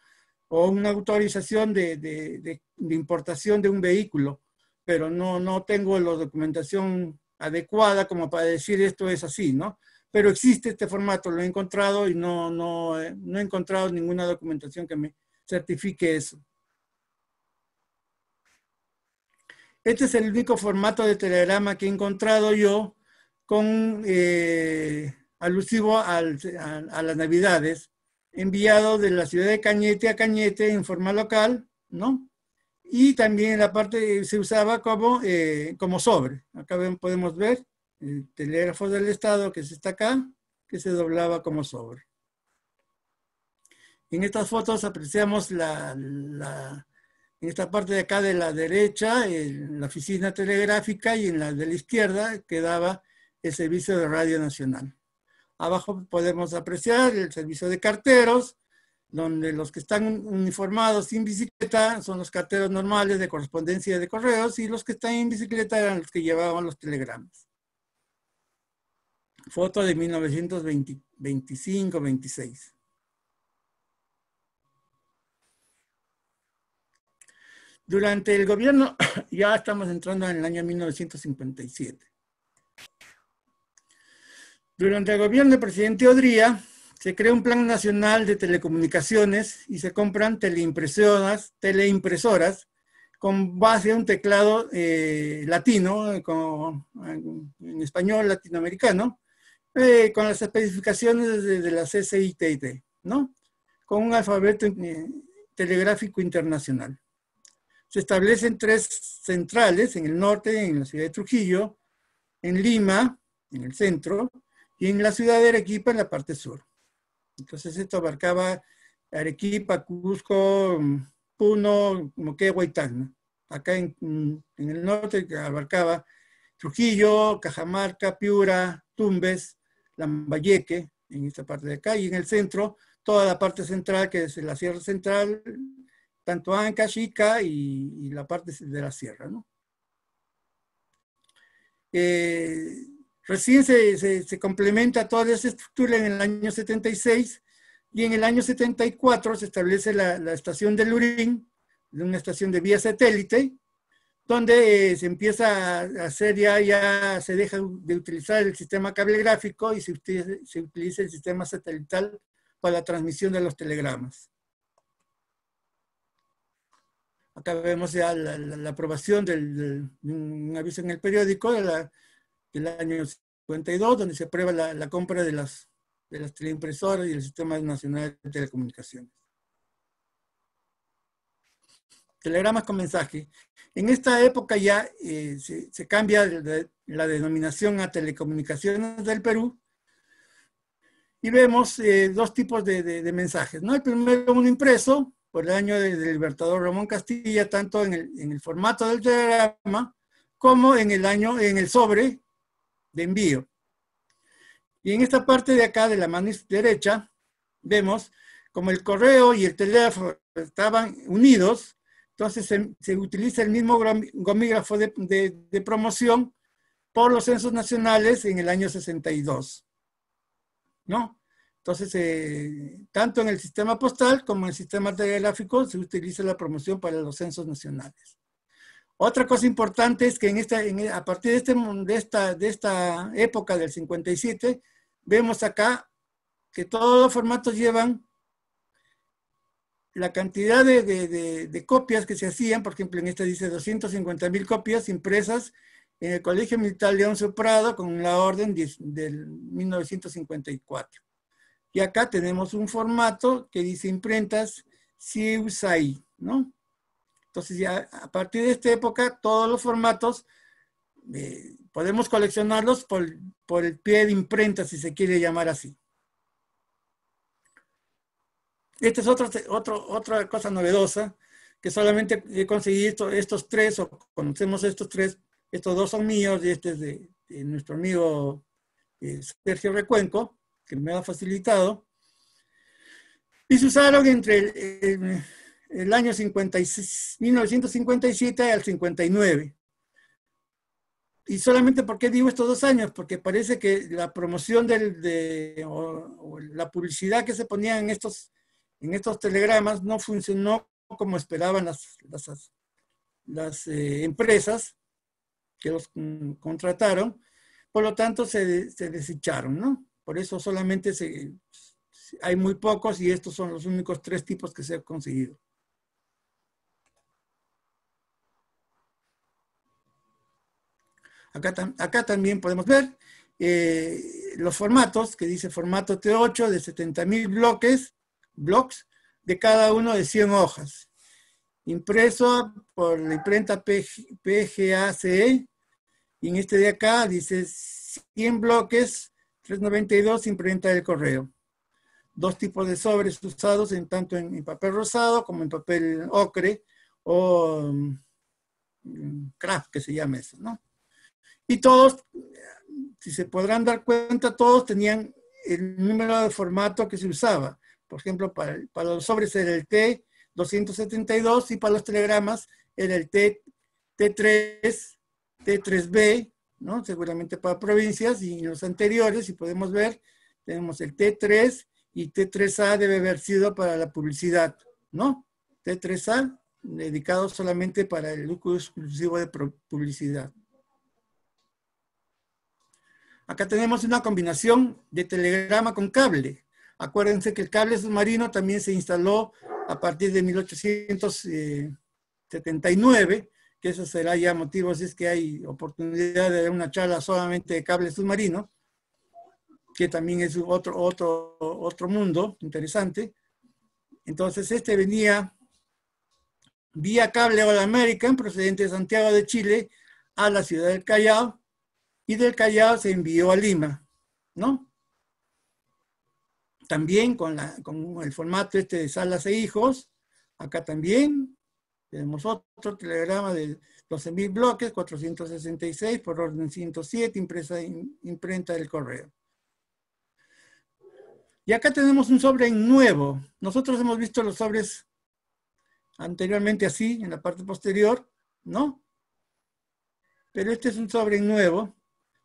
o una autorización de importación de un vehículo, pero no tengo la documentación adecuada como para decir esto es así, ¿no? Pero existe este formato, lo he encontrado y no he encontrado ninguna documentación que me certifique eso. Este es el único formato de telegrama que he encontrado yo con alusivo a las Navidades, enviado de la ciudad de Cañete a Cañete en forma local, ¿no? Y también la parte se usaba como sobre. Acá podemos ver el telégrafo del Estado que está acá, que se doblaba como sobre. En estas fotos apreciamos en esta parte de acá de la derecha, la oficina telegráfica, y en la de la izquierda quedaba el servicio de Radio Nacional. Abajo podemos apreciar el servicio de carteros, donde los que están uniformados sin bicicleta son los carteros normales de correspondencia de correos, y los que están en bicicleta eran los que llevaban los telegramas. Foto de 1925-26. Durante el gobierno, ya estamos entrando en el año 1957. Durante el gobierno del presidente Odría, se crea un plan nacional de telecomunicaciones y se compran teleimpresoras con base a un teclado latino, en español latinoamericano, con las especificaciones de la CCITT, ¿no? Con un alfabeto telegráfico internacional. Se establecen 3 centrales en el norte, en la ciudad de Trujillo, en Lima, en el centro, y en la ciudad de Arequipa, en la parte sur. Entonces esto abarcaba Arequipa, Cusco, Puno, Moquegua y Tacna. Acá en el norte abarcaba Trujillo, Cajamarca, Piura, Tumbes, Lambayeque, en esta parte de acá, y en el centro, toda la parte central, que es la Sierra Central, tanto Ancash, Ica y la parte de la sierra, ¿no? Recién se complementa toda esa estructura en el año 76, y en el año 74 se establece la estación de Lurín, una estación de vía satélite, donde se empieza a hacer ya se deja de utilizar el sistema cablegráfico y se utiliza el sistema satelital para la transmisión de los telegramas. Acá vemos ya la aprobación de un aviso en el periódico del año 52, donde se aprueba la compra de las teleimpresoras y el Sistema Nacional de Telecomunicaciones. Telegramas con mensaje. En esta época ya se cambia la denominación a Telecomunicaciones del Perú, y vemos 2 tipos de mensajes, ¿no? El primero, uno impreso, por el año del Libertador Ramón Castilla, tanto en el formato del telegrama como en el sobre de envío. Y en esta parte de acá, de la mano derecha, vemos como el correo y el teléfono estaban unidos, entonces se utiliza el mismo gomígrafo de promoción por los censos nacionales en el año 62, ¿no? Entonces, tanto en el sistema postal como en el sistema telegráfico se utiliza la promoción para los censos nacionales. Otra cosa importante es que a partir de esta época del 57, vemos acá que todos los formatos llevan la cantidad de copias que se hacían. Por ejemplo, en esta dice 250,000 copias impresas en el Colegio Militar Leoncio Prado con la orden del 1954. Y acá tenemos un formato que dice imprentas se usa ahí, ¿no? Entonces ya a partir de esta época todos los formatos podemos coleccionarlos por el pie de imprenta, si se quiere llamar así. Esta es otra cosa novedosa, que solamente he conseguido estos tres, o conocemos estos tres. Estos dos son míos y este es de nuestro amigo Sergio Recuenco, que me ha facilitado. Y se usaron entre el año 1957 al 59. Y solamente, ¿por qué digo estos 2 años? Porque parece que la promoción o la publicidad que se ponía en estos telegramas no funcionó como esperaban las empresas que los contrataron. Por lo tanto, se desecharon, ¿no? Por eso solamente hay muy pocos y estos son los únicos 3 tipos que se han conseguido. Acá también podemos ver los formatos, que dice formato T8 de 70.000 blocks, de cada uno de 100 hojas. Impreso por la imprenta PGACE, y en este de acá dice 100 bloques, 392, imprenta del correo. 2 tipos de sobres usados tanto en papel rosado como en papel ocre o craft, que se llama eso, ¿no? Y todos, si se podrán dar cuenta, todos tenían el número de formato que se usaba. Por ejemplo, para los sobres era el T272 y para los telegramas era el T3, T3B, ¿no? Seguramente para provincias, y en los anteriores, si podemos ver, tenemos el T3 y T3A debe haber sido para la publicidad, ¿no? T3A dedicado solamente para el uso exclusivo de publicidad. Acá tenemos una combinación de telegrama con cable. Acuérdense que el cable submarino también se instaló a partir de 1879, que eso será ya motivo si es que hay oportunidad de dar una charla solamente de cable submarino, que también es otro mundo interesante. Entonces este venía vía cable All American, procedente de Santiago de Chile, a la ciudad del Callao, y del Callao se envió a Lima, ¿no? También con el formato de Salas e Hijos. Acá también tenemos otro telegrama de 12.000 bloques, 466 por orden 107, imprenta del correo. Y acá tenemos un sobre nuevo. Nosotros hemos visto los sobres anteriormente así, en la parte posterior, ¿no? Pero este es un sobre nuevo,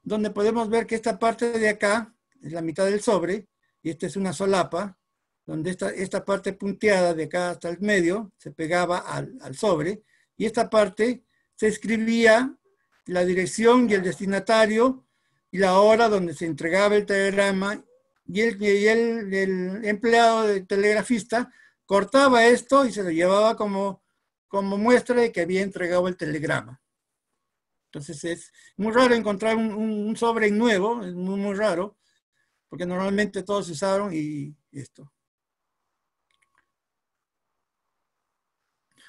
donde podemos ver que esta parte de acá es la mitad del sobre, y esta es una solapa, donde esta parte punteada de acá hasta el medio se pegaba al sobre, y esta parte se escribía la dirección y el destinatario, y la hora donde se entregaba el telegrama, y el empleado del telegrafista cortaba esto y se lo llevaba como muestra de que había entregado el telegrama. Entonces es muy raro encontrar un sobre nuevo, es muy, muy raro, porque normalmente todos se usaron y esto.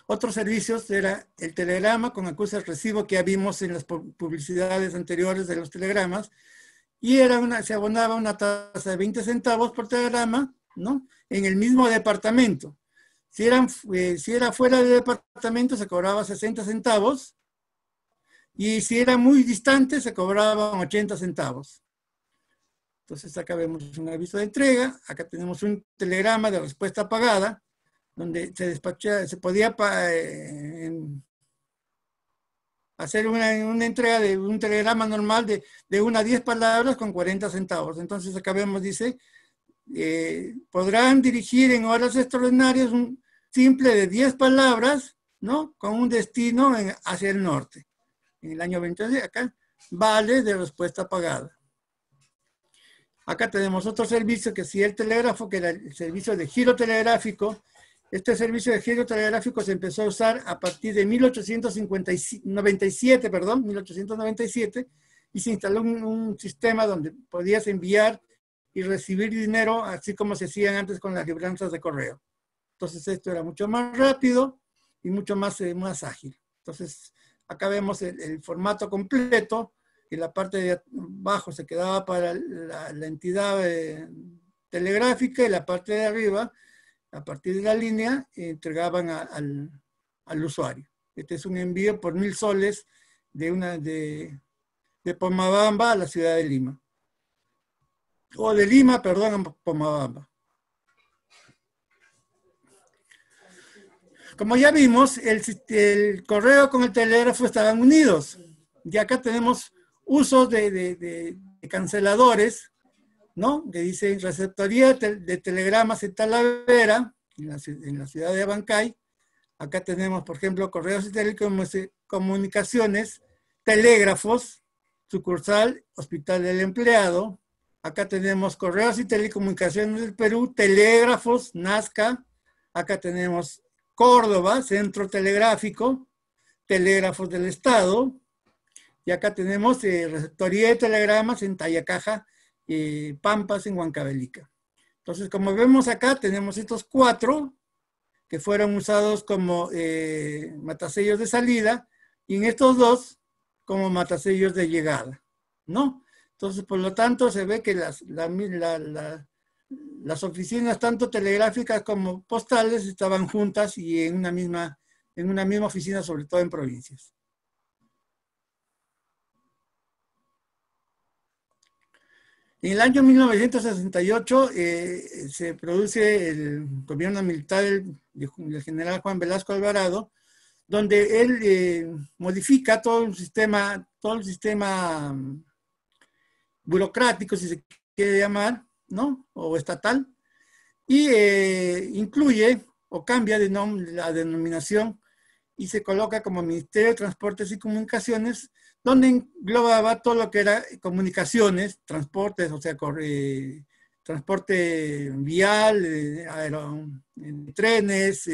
Otros servicios era el telegrama con acuse al recibo, que ya vimos en las publicidades anteriores de los telegramas, y se abonaba una tasa de 20 centavos por telegrama, ¿no? En el mismo departamento. Si era fuera del departamento se cobraba 60 centavos, y si era muy distante se cobraban 80 centavos. Entonces acá vemos un aviso de entrega, acá tenemos un telegrama de respuesta pagada, donde se podía hacer una entrega de un telegrama normal de 1 a 10 palabras con 40 centavos. Entonces acá vemos, dice, podrán dirigir en horas extraordinarias un simple de 10 palabras, ¿no? Con un destino hacia el norte. En el año 20, acá, vale de respuesta pagada. Acá tenemos otro servicio que sí, el telégrafo, que era el servicio de giro telegráfico. Este servicio de giro telegráfico se empezó a usar a partir de 1897, y se instaló un sistema donde podías enviar y recibir dinero, así como se hacían antes con las libranzas de correo. Entonces esto era mucho más rápido y mucho más, más ágil. Entonces acá vemos el formato completo, y la parte de abajo se quedaba para la entidad telegráfica, y la parte de arriba, a partir de la línea, entregaban al usuario. Este es un envío por 1000 soles de Pomabamba a la ciudad de Lima. O de Lima, perdón, a Pomabamba. Como ya vimos, el correo con el telégrafo estaban unidos. Y acá tenemos usos de canceladores, ¿no? Que dicen receptoría de telegramas en Talavera, en la ciudad de Abancay. Acá tenemos, por ejemplo, correos y telecomunicaciones, telégrafos, sucursal, Hospital del Empleado. Acá tenemos correos y telecomunicaciones del Perú, telégrafos, Nazca. Acá tenemos Córdoba, Centro Telegráfico, telégrafos del Estado. Y acá tenemos receptoría de telegramas en Tayacaja, Pampas, en Huancavelica. Entonces, como vemos acá, tenemos estos 4 que fueron usados como matasellos de salida, y en estos 2 como matasellos de llegada, ¿no? Entonces, por lo tanto, se ve que las oficinas, tanto telegráficas como postales, estaban juntas y en una misma oficina, sobre todo en provincias. En el año 1968 se produce el gobierno militar del general Juan Velasco Alvarado, donde él modifica todo el sistema burocrático, si se quiere llamar, ¿no? O estatal, y incluye o cambia la denominación y se coloca como Ministerio de Transportes y Comunicaciones, donde englobaba todo lo que era comunicaciones, transportes, o sea, transporte vial, trenes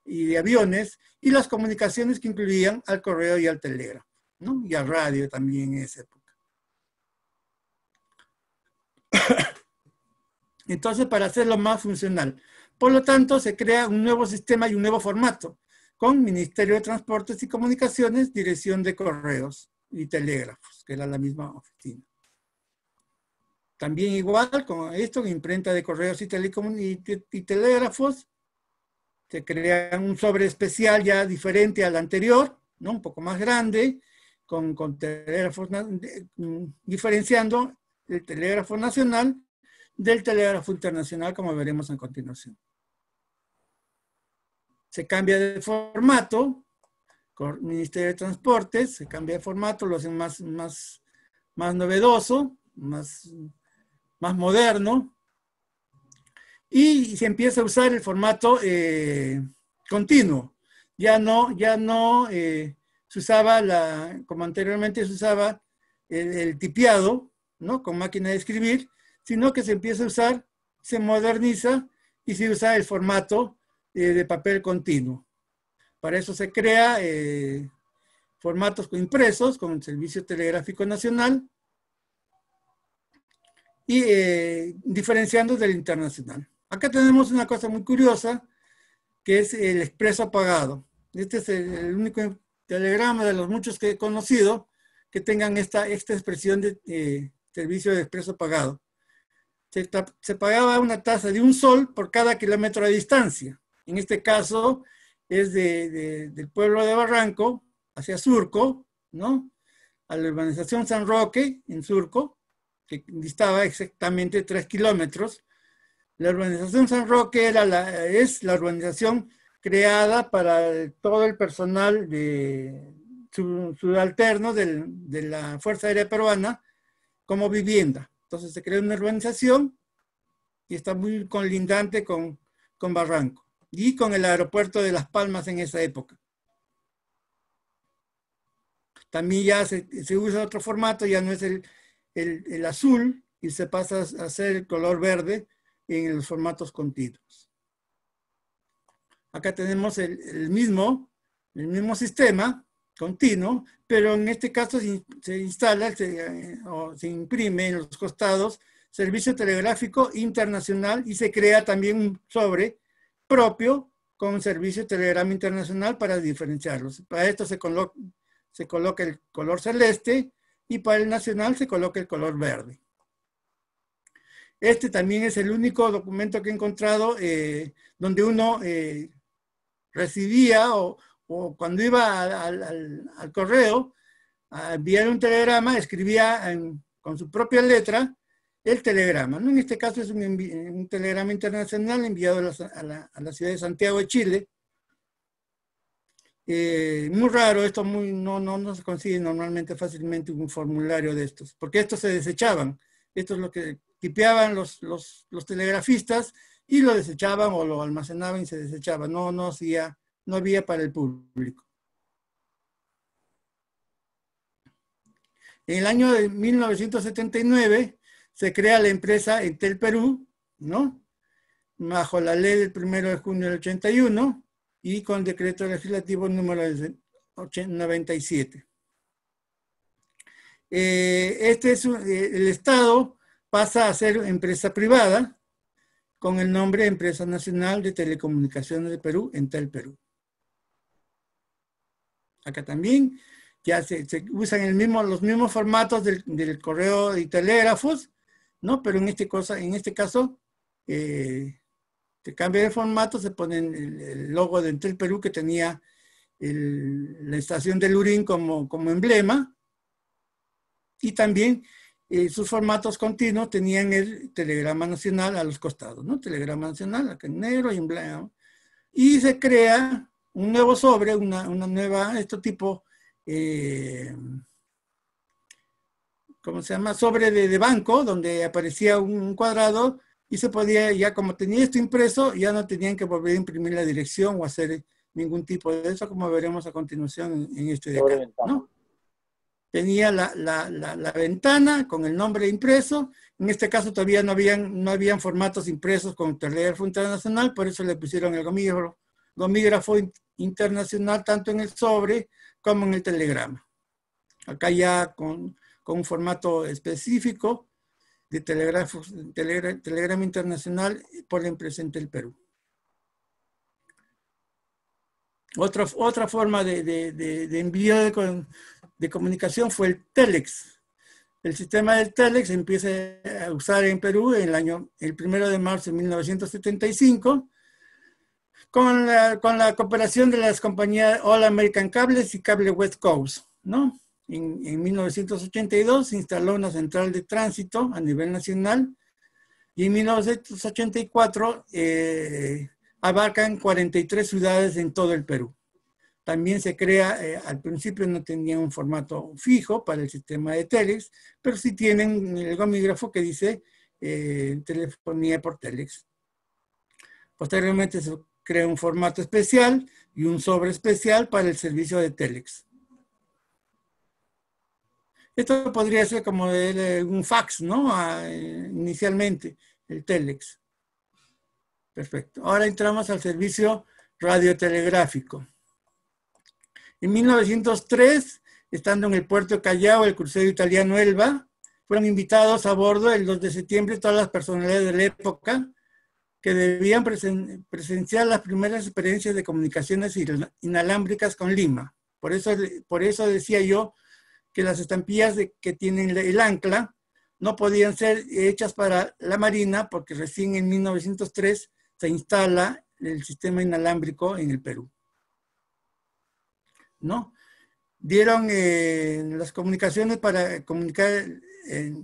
y de aviones, y las comunicaciones que incluían al correo y al telégrafo, ¿no? Y al radio también en esa época. Entonces, para hacerlo más funcional. Por lo tanto, se crea un nuevo sistema y un nuevo formato, con Ministerio de Transportes y Comunicaciones, Dirección de Correos y Telégrafos, que era la misma oficina. También igual con esto, imprenta de correos y telégrafos, se crea un sobre especial ya diferente al anterior, ¿no? Un poco más grande, con telégrafos, diferenciando el telégrafo nacional del telégrafo internacional, como veremos a continuación. Se cambia de formato, con Ministerio de Transportes, se cambia de formato, lo hacen más novedoso, más moderno, y se empieza a usar el formato continuo. Ya no se usaba como anteriormente se usaba el tipeado, ¿no? Con máquina de escribir, sino que se empieza a usar, se moderniza y se usa el formato de papel continuo. Para eso se crea formatos impresos con el Servicio Telegráfico Nacional y diferenciando del internacional. Acá tenemos una cosa muy curiosa, que es el expreso pagado. Este es el único telegrama de los muchos que he conocido que tengan esta expresión de servicio de expreso pagado. Se pagaba una tasa de 1 sol por cada kilómetro de distancia. En este caso es del pueblo de Barranco hacia Surco, ¿no? A la urbanización San Roque, en Surco, que distaba exactamente 3 kilómetros. La urbanización San Roque es la urbanización creada para todo el personal subalterno de la Fuerza Aérea Peruana como vivienda. Entonces se creó una urbanización y está muy colindante con Barranco y con el aeropuerto de Las Palmas en esa época. También ya se usa otro formato, ya no es el azul, y se pasa a hacer el color verde en los formatos continuos. Acá tenemos el mismo sistema continuo, pero en este caso se instala o se imprime en los costados Servicio Telegráfico Internacional, y se crea también un sobre propio con servicio de telegrama internacional para diferenciarlos. Para esto se coloca el color celeste y para el nacional se coloca el color verde. Este también es el único documento que he encontrado donde uno recibía o cuando iba al correo a enviar un telegrama, escribía con su propia letra el telegrama, ¿no? En este caso es un telegrama internacional enviado a la ciudad de Santiago de Chile. Muy raro, esto no se consigue normalmente fácilmente un formulario de estos, porque estos se desechaban. Esto es lo que tipeaban los telegrafistas y lo desechaban o lo almacenaban y se desechaba. No había para el público. En el año de 1979 se crea la empresa Entel Perú, ¿no? Bajo la ley del 1 de junio del 81 y con decreto legislativo número 97. El Estado pasa a ser empresa privada con el nombre Empresa Nacional de Telecomunicaciones de Perú, Entel Perú. Acá también ya se usan los mismos formatos del correo y telégrafos, ¿no? Pero en este caso se cambia de formato, se pone el logo de Entel Perú que tenía la estación de Lurín como emblema, y también sus formatos continuos tenían el telegrama nacional a los costados, ¿no? Telegrama nacional, acá en negro y en blanco. Y se crea un nuevo sobre, una nueva, tipo, ¿cómo se llama? Sobre de banco, donde aparecía un cuadrado y se podía, ya como tenía esto impreso, ya no tenían que volver a imprimir la dirección o hacer ningún tipo de eso, como veremos a continuación en este de acá, ¿no? Tenía la ventana con el nombre impreso. En este caso todavía no habían formatos impresos con telégrafo internacional, por eso le pusieron el gomígrafo internacional tanto en el sobre como en el telegrama. Acá ya con un formato específico de telegrama internacional por la empresa Entel Perú. Otra forma de envío de comunicación fue el Telex. El sistema del Telex empieza a usar en Perú el 1 de marzo de 1975 con la cooperación de las compañías All American Cables y Cable West Coast, ¿no? En 1982 se instaló una central de tránsito a nivel nacional y en 1984 abarcan 43 ciudades en todo el Perú. También se crea, al principio no tenía un formato fijo para el sistema de Telex, pero sí tienen el gomígrafo que dice telefonía por Telex. Posteriormente se crea un formato especial y un sobre especial para el servicio de Telex. Esto podría ser como un fax, ¿no? Inicialmente, el Telex. Perfecto. Ahora entramos al servicio radiotelegráfico. En 1903, estando en el puerto de Callao, el crucero italiano Elba, fueron invitados a bordo el 2 de septiembre todas las personalidades de la época que debían presenciar las primeras experiencias de comunicaciones inalámbricas con Lima. Por eso decía yo que las estampillas que tienen el ancla no podían ser hechas para la Marina porque recién en 1903 se instala el sistema inalámbrico en el Perú, ¿no? Dieron las comunicaciones para comunicar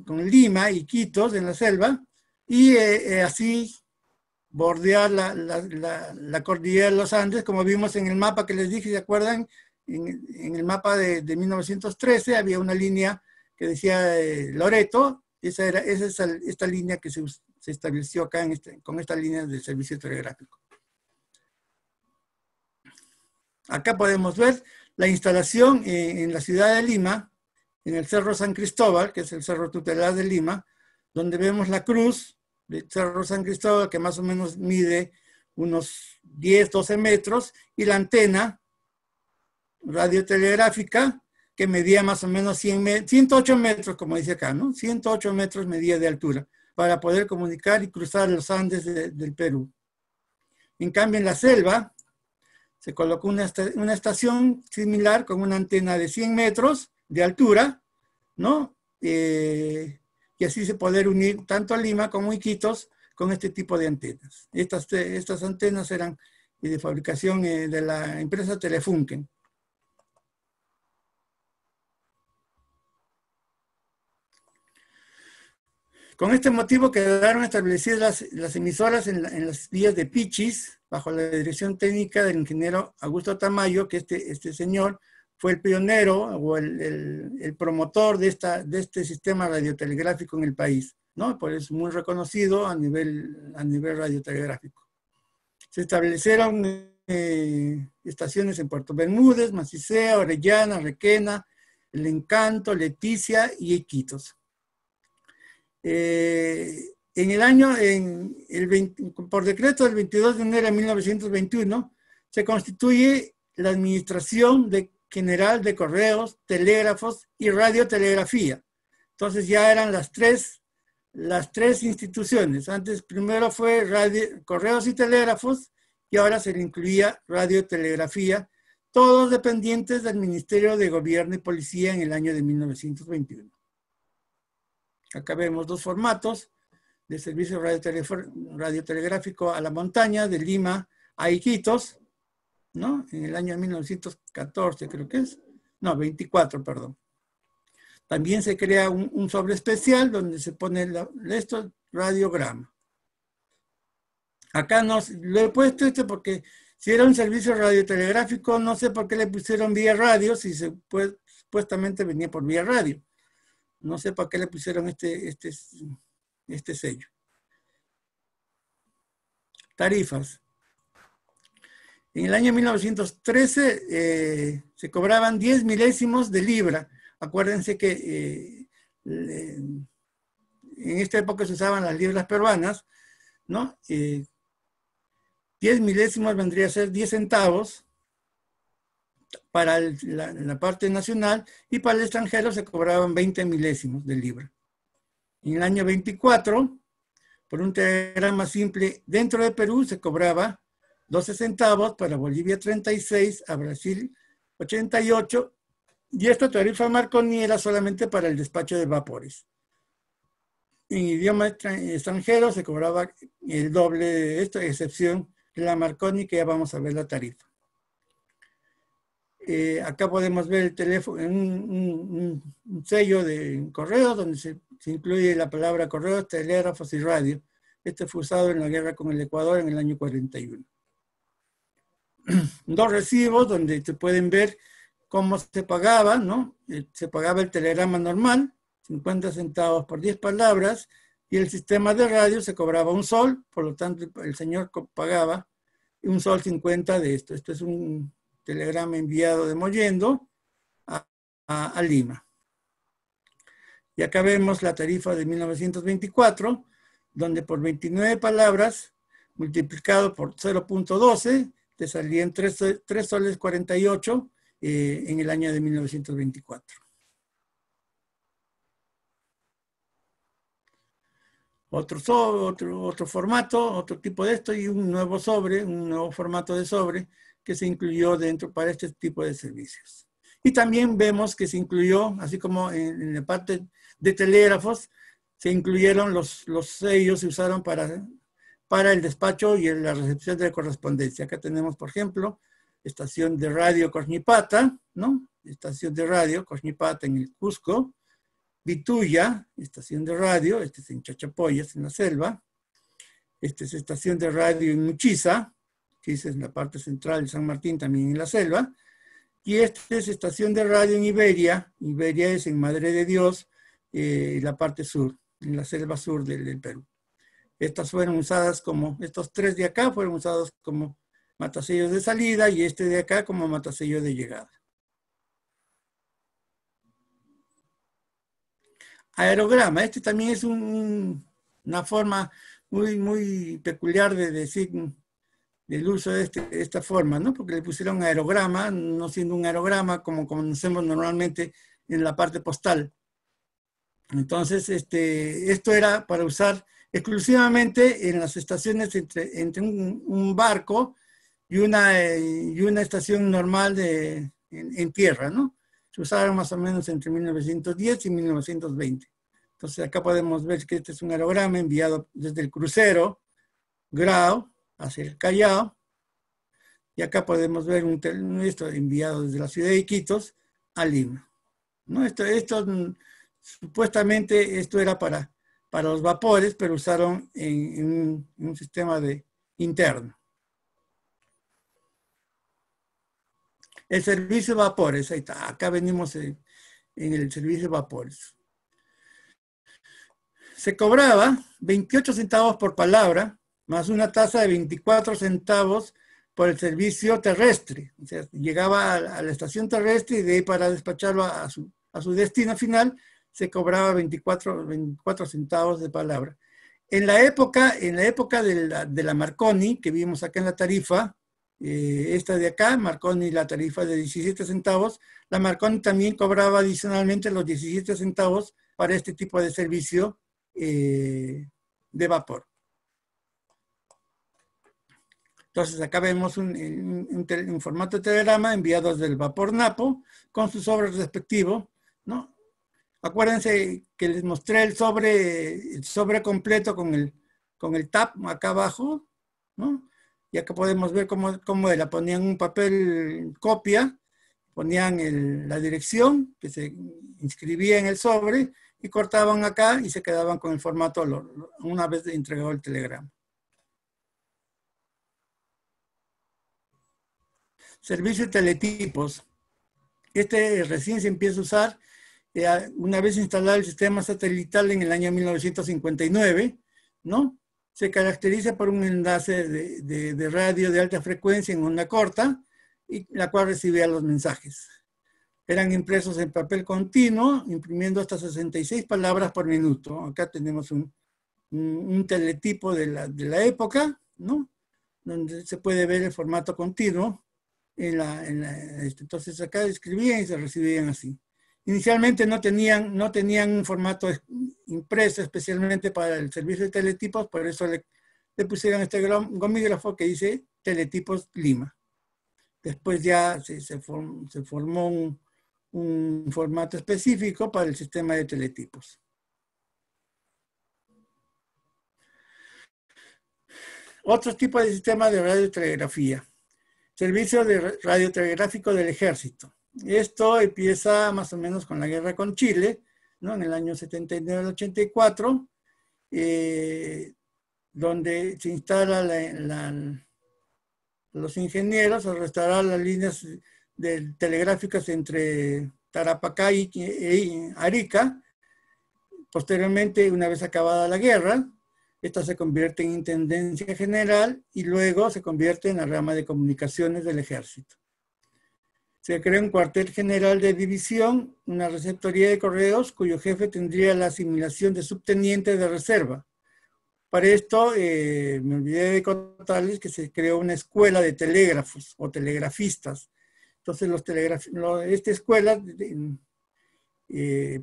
con Lima y Quito en la selva y así bordear la cordillera de los Andes, como vimos en el mapa que les dije, ¿se acuerdan? En el mapa de 1913 había una línea que decía Loreto, esa es esta línea que se estableció acá con esta línea del servicio telegráfico. Acá podemos ver la instalación en la ciudad de Lima, en el Cerro San Cristóbal, que es el cerro tutelar de Lima, donde vemos la cruz del Cerro San Cristóbal, que más o menos mide unos 10, 12 metros, y la antena radiotelegráfica, que medía más o menos 108 metros, como dice acá, ¿no? 108 metros medía de altura, para poder comunicar y cruzar los Andes del Perú. En cambio, en la selva se colocó una estación similar con una antena de 100 metros de altura, ¿no? Y así se poder unir tanto a Lima como a Iquitos con este tipo de antenas. Estas antenas eran de fabricación de la empresa Telefunken. Con este motivo quedaron establecidas las emisoras en las vías de Pichis, bajo la dirección técnica del ingeniero Augusto Tamayo, que este señor fue el pionero o el promotor de este sistema radiotelegráfico en el país, ¿no? Por eso es muy reconocido a nivel radiotelegráfico. Se establecieron estaciones en Puerto Bermúdez, Macicea, Orellana, Requena, El Encanto, Leticia y Iquitos. Por decreto del 22 de enero de 1921, se constituye la Administración General de Correos, Telégrafos y Radiotelegrafía. Entonces ya eran las tres instituciones. Antes primero fue Correos y Telégrafos y ahora se le incluía Radiotelegrafía, todos dependientes del Ministerio de Gobierno y Policía en el año de 1921. Acá vemos dos formatos de servicio radiotelegráfico a la montaña, de Lima a Iquitos, ¿no? En el año 1914 creo que es, no, 24, perdón. También se crea un sobre especial donde se pone esto, radiograma. Acá no, lo he puesto porque si era un servicio radiotelegráfico, no sé por qué le pusieron vía radio, si supuestamente venía por vía radio. No sé para qué le pusieron este sello. Tarifas. En el año 1913 se cobraban 10 milésimos de libra. Acuérdense que en esta época se usaban las libras peruanas, ¿no? 10 milésimos vendría a ser 10 centavos para la parte nacional, y para el extranjero se cobraban 20 milésimos de libra. En el año 24, por un telegrama simple dentro de Perú se cobraba 12 centavos, para Bolivia 36, a Brasil 88, y esta tarifa Marconi era solamente para el despacho de vapores. En idioma extranjero se cobraba el doble de esto, a excepción de la Marconi, que ya vamos a ver la tarifa. Acá podemos ver el teléfono, un sello de correo donde se incluye la palabra correos, telégrafos y radio. Este fue usado en la guerra con el Ecuador en el año 41. Dos recibos donde se pueden ver cómo se pagaba, ¿no? Se pagaba el telegrama normal, 50 centavos por 10 palabras, y el sistema de radio se cobraba un sol, por lo tanto el señor pagaba un sol 50 de esto. Esto es un telegrama enviado de Mollendo a Lima. Y acá vemos la tarifa de 1924, donde por 29 palabras, multiplicado por 0.12, te salían 3 soles 48 en el año de 1924. Otro formato, otro tipo de esto, y un nuevo formato de sobre que se incluyó dentro para este tipo de servicios. Y también vemos que se incluyó, así como en la parte de telégrafos, se incluyeron los sellos, se usaron para el despacho y la recepción de la correspondencia. Acá tenemos, por ejemplo, estación de radio Coxnipata, ¿no? Estación de radio Coxnipata en el Cusco. Vituya, estación de radio, este es en Chachapoyas, en la selva. Este es estación de radio en Muchiza, que es en la parte central de San Martín, también en la selva. Y esta es estación de radio en Iberia. Iberia es en Madre de Dios, la parte sur, en la selva sur del Perú. Estas fueron usadas estos tres de acá fueron usados como matasellos de salida, y este de acá como matasello de llegada. Aerograma, este también es una forma muy peculiar de decir del uso de esta forma, ¿no? Porque le pusieron aerograma, no siendo un aerograma como conocemos normalmente en la parte postal. Entonces, esto era para usar exclusivamente en las estaciones entre un barco y una estación normal en tierra, ¿no? Se usaron más o menos entre 1910 y 1920. Entonces acá podemos ver que este es un aerograma enviado desde el crucero Grau hacia el Callao, y acá podemos ver esto enviado desde la ciudad de Iquitos a Lima, ¿no? Supuestamente esto era para los vapores, pero usaron en un sistema interno. El servicio de vapores, ahí está, acá venimos en el servicio de vapores. Se cobraba 28 centavos por palabra, más una tasa de 24 centavos por el servicio terrestre. O sea, llegaba a la estación terrestre y de ahí para despacharlo a su destino final, se cobraba 24 centavos de palabra. En la época de la Marconi, que vimos acá en la tarifa, esta de acá, Marconi, la tarifa de 17 centavos, la Marconi también cobraba adicionalmente los 17 centavos para este tipo de servicio de vapor. Entonces acá vemos un formato de telegrama enviado desde el vapor Napo con su sobre respectivo, ¿no? Acuérdense que les mostré el sobre completo con el TAP acá abajo, ¿no? Y acá podemos ver cómo la ponían un papel copia, ponían la dirección que se inscribía en el sobre y cortaban acá y se quedaban con el formato una vez entregado el telegrama. Servicio de teletipos. Este recién se empieza a usar una vez instalado el sistema satelital en el año 1959, ¿no? Se caracteriza por un enlace de radio de alta frecuencia en onda corta, y la cual recibía los mensajes. Eran impresos en papel continuo, imprimiendo hasta 66 palabras por minuto. Acá tenemos un teletipo de la época, ¿no? Donde se puede ver el formato continuo. Entonces acá escribían y se recibían así. Inicialmente no tenían un formato impreso especialmente para el servicio de teletipos, por eso le pusieron este gomígrafo que dice Teletipos Lima. Después ya se formó un formato específico para el sistema de teletipos. Otros tipos de sistemas de radiotelegrafía. Servicio de radiotelegráfico del Ejército. Esto empieza más o menos con la guerra con Chile, ¿no? En el año 79 al 84, donde se instala los ingenieros a restaurar las líneas telegráficas entre Tarapacá y Arica. Posteriormente, una vez acabada la guerra, esta se convierte en Intendencia General y luego se convierte en la rama de comunicaciones del Ejército. Se crea un cuartel general de división, una receptoría de correos, cuyo jefe tendría la asimilación de subteniente de reserva. Para esto, me olvidé de contarles que se creó una escuela de telégrafos o telegrafistas. Entonces, esta escuela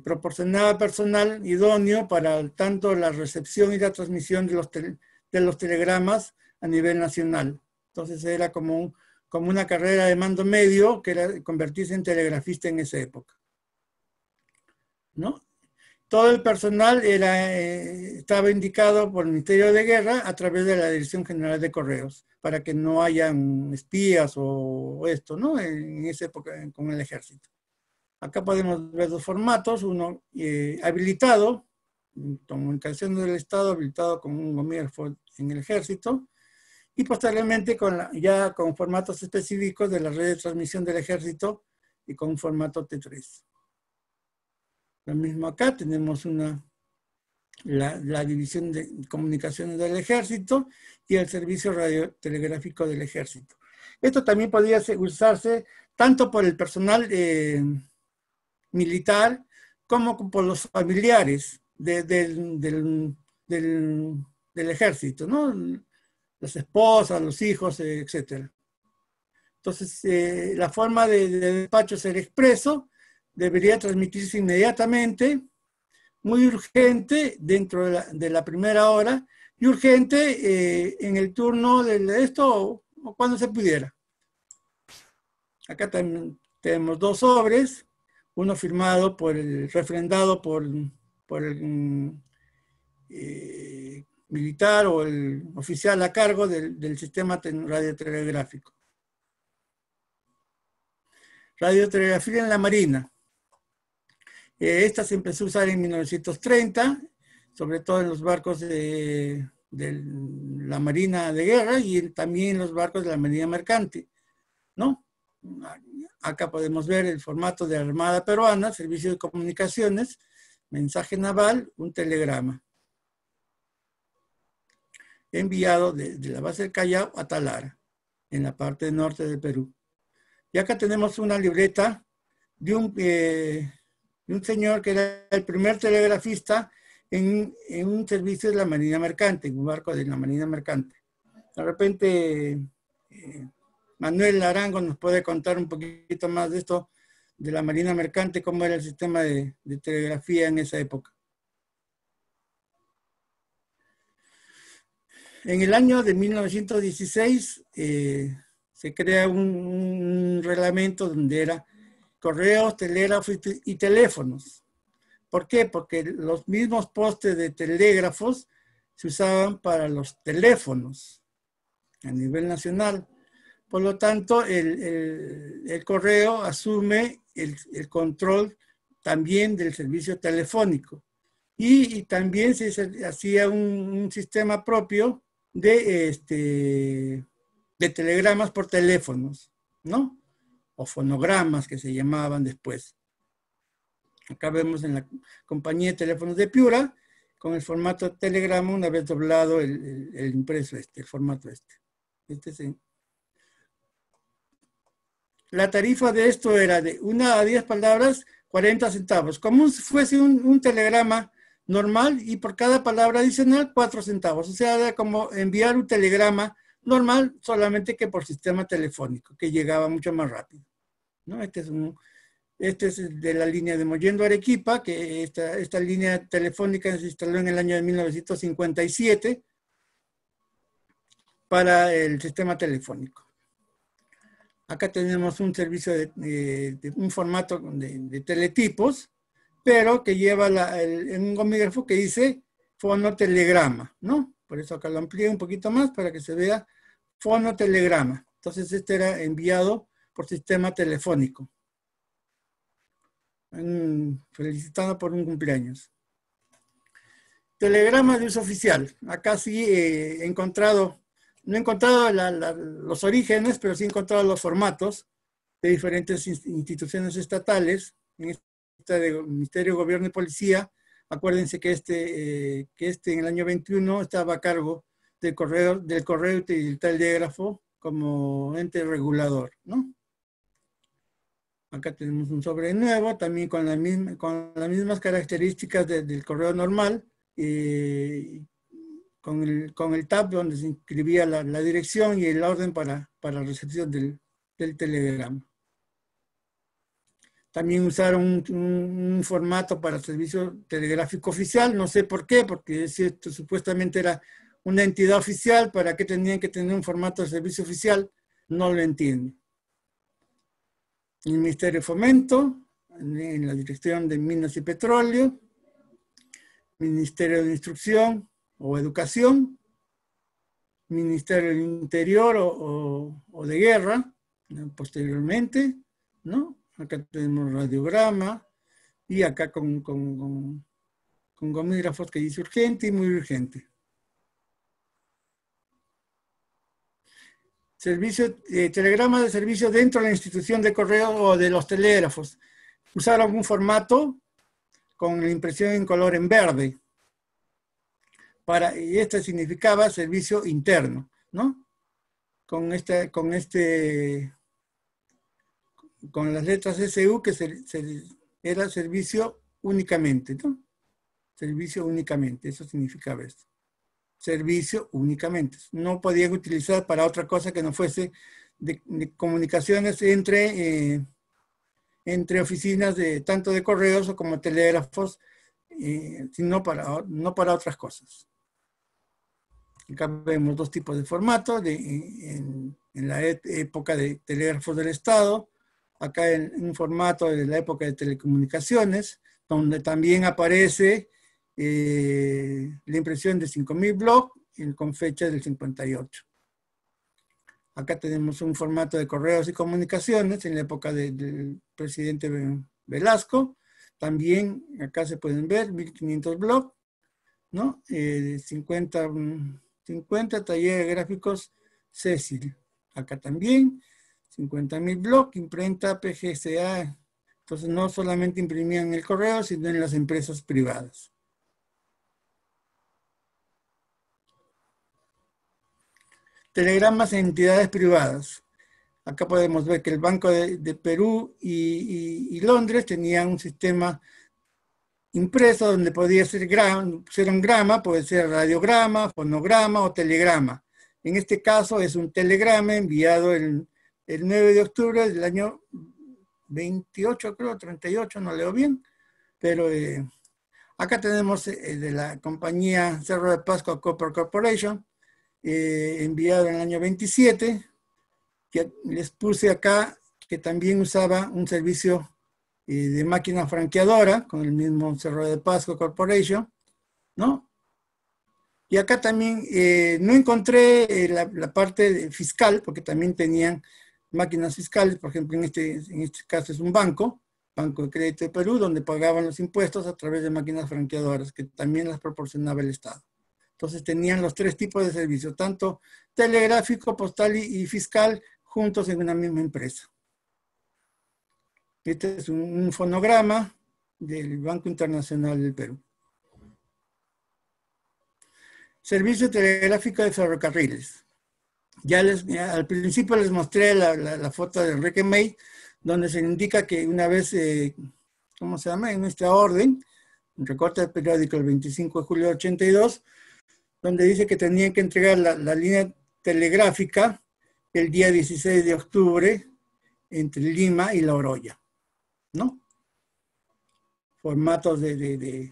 proporcionaba personal idóneo para tanto la recepción y la transmisión de los telegramas a nivel nacional. Entonces, era como una carrera de mando medio, que era convertirse en telegrafista en esa época, ¿no? Todo el personal estaba indicado por el Ministerio de Guerra a través de la Dirección General de Correos, para que no hayan espías o esto, ¿no? En esa época con el ejército. Acá podemos ver dos formatos, uno habilitado, comunicación del Estado, habilitado con un gomígrafo en el ejército, y posteriormente ya con formatos específicos de la red de transmisión del ejército y con un formato T3. Lo mismo acá, tenemos la división de comunicaciones del ejército y el servicio radiotelegráfico del ejército. Esto también podría usarse tanto por el personal militar como por los familiares del ejército, ¿no? Las esposas, los hijos, etc. Entonces, la forma de despacho ser expreso debería transmitirse inmediatamente muy urgente dentro de la primera hora y urgente en el turno de esto o cuando se pudiera. Acá también tenemos 2 sobres, uno firmado refrendado por el militar o el oficial a cargo del sistema radiotelegráfico. Radiotelegrafía en la Marina. Esta se empezó a usar en 1930, sobre todo en los barcos de la Marina de Guerra y también en los barcos de la Marina Mercante, ¿no? Acá podemos ver el formato de la Armada Peruana, servicio de comunicaciones, mensaje naval, un telegrama. Enviado de la base del Callao a Talara, en la parte norte del Perú. Y acá tenemos una libreta de un señor que era el primer telegrafista en un servicio de la Marina Mercante, en un barco de la Marina Mercante. De repente, Manuel Arango nos puede contar un poquito más de esto, de la Marina Mercante, cómo era el sistema de telegrafía en esa época. En el año de 1916 se crea un reglamento donde era correos, telégrafos y teléfonos. ¿Por qué? Porque los mismos postes de telégrafos se usaban para los teléfonos a nivel nacional. Por lo tanto, el correo asume el control también del servicio telefónico. Y también se hacía un sistema propio de telegramas por teléfonos, ¿no? O fonogramas que se llamaban después. Acá vemos en la compañía de teléfonos de Piura, con el formato telegrama, una vez doblado el impreso el formato sí. La tarifa de esto era de 1 a 10 palabras, 40 centavos. Como si fuese un telegrama normal y por cada palabra adicional 4 centavos. O sea, era como enviar un telegrama normal, solamente que por sistema telefónico, que llegaba mucho más rápido, ¿no? Este es de la línea de Mollendo a Arequipa, que esta línea telefónica se instaló en el año de 1957 para el sistema telefónico. Acá tenemos un servicio de un formato de teletipos, pero que lleva en un gomígrafo que dice fonotelegrama, ¿no? Por eso acá lo amplié un poquito más para que se vea fonotelegrama. Entonces este era enviado por sistema telefónico. Felicitando por un cumpleaños. Telegrama de uso oficial. Acá sí he encontrado, no he encontrado los orígenes, pero sí he encontrado los formatos de diferentes instituciones estatales. En de Ministerio de Gobierno y Policía, acuérdense que en el año 21 estaba a cargo del correo y del telégrafo como ente regulador, ¿no? Acá tenemos un sobre nuevo, también con las mismas características del correo normal, con el tab donde se inscribía la dirección y el orden para recepción del telegrama. También usaron un formato para servicio telegráfico oficial, no sé por qué, porque esto supuestamente era una entidad oficial, ¿para qué tenían que tener un formato de servicio oficial? No lo entiendo. El Ministerio de Fomento, en la Dirección de Minas y Petróleo, Ministerio de Instrucción o Educación, Ministerio del Interior o de Guerra, posteriormente, ¿no? Acá tenemos radiograma y acá con gomígrafos que dice urgente y muy urgente. Telegrama de servicio dentro de la institución de correo o de los telégrafos. Usaron un formato con la impresión en color en verde. Y esto significaba servicio interno, ¿no? Con las letras SU, que era servicio únicamente, ¿no? Servicio únicamente, eso significaba esto. Servicio únicamente. No podían utilizar para otra cosa que no fuese de comunicaciones entre oficinas tanto de correos como telégrafos sino no para otras cosas. Acá vemos dos tipos de formato, en la época de telégrafos del Estado, acá en un formato de la época de telecomunicaciones, donde también aparece la impresión de 5.000 blocs con fecha del 58. Acá tenemos un formato de correos y comunicaciones en la época del presidente Velasco. También acá se pueden ver 1.500 blocs, ¿no? 50 talleres gráficos Cecil. Acá también 50.000 blocs, imprenta PGSA. Entonces no solamente imprimían en el correo, sino en las empresas privadas. Telegramas en entidades privadas. Acá podemos ver que el Banco de Perú y Londres tenían un sistema impreso donde podía ser un grama, puede ser radiograma, fonograma o telegrama. En este caso es un telegrama enviado el 9 de octubre del año 28, creo, 38, no leo bien, pero acá tenemos de la compañía Cerro de Pasco Copper Corporation, enviado en el año 27, que les puse acá que también usaba un servicio de máquina franqueadora con el mismo Cerro de Pasco Corporation, ¿no? Y acá también no encontré la parte fiscal, porque también tenían máquinas fiscales, por ejemplo, en este caso es un Banco de Crédito de Perú, donde pagaban los impuestos a través de máquinas franqueadoras, que también las proporcionaba el Estado. Entonces tenían los tres tipos de servicios, tanto telegráfico, postal y fiscal, juntos en una misma empresa. Este es un fonograma del Banco Internacional del Perú. Servicio telegráfico de ferrocarriles. Ya al principio les mostré la foto de Enrique May, donde se indica que una vez, ¿cómo se llama? En esta orden, un recorte del periódico el 25 de julio de 82, donde dice que tenían que entregar la línea telegráfica el día 16 de octubre entre Lima y La Oroya, ¿no? Formatos de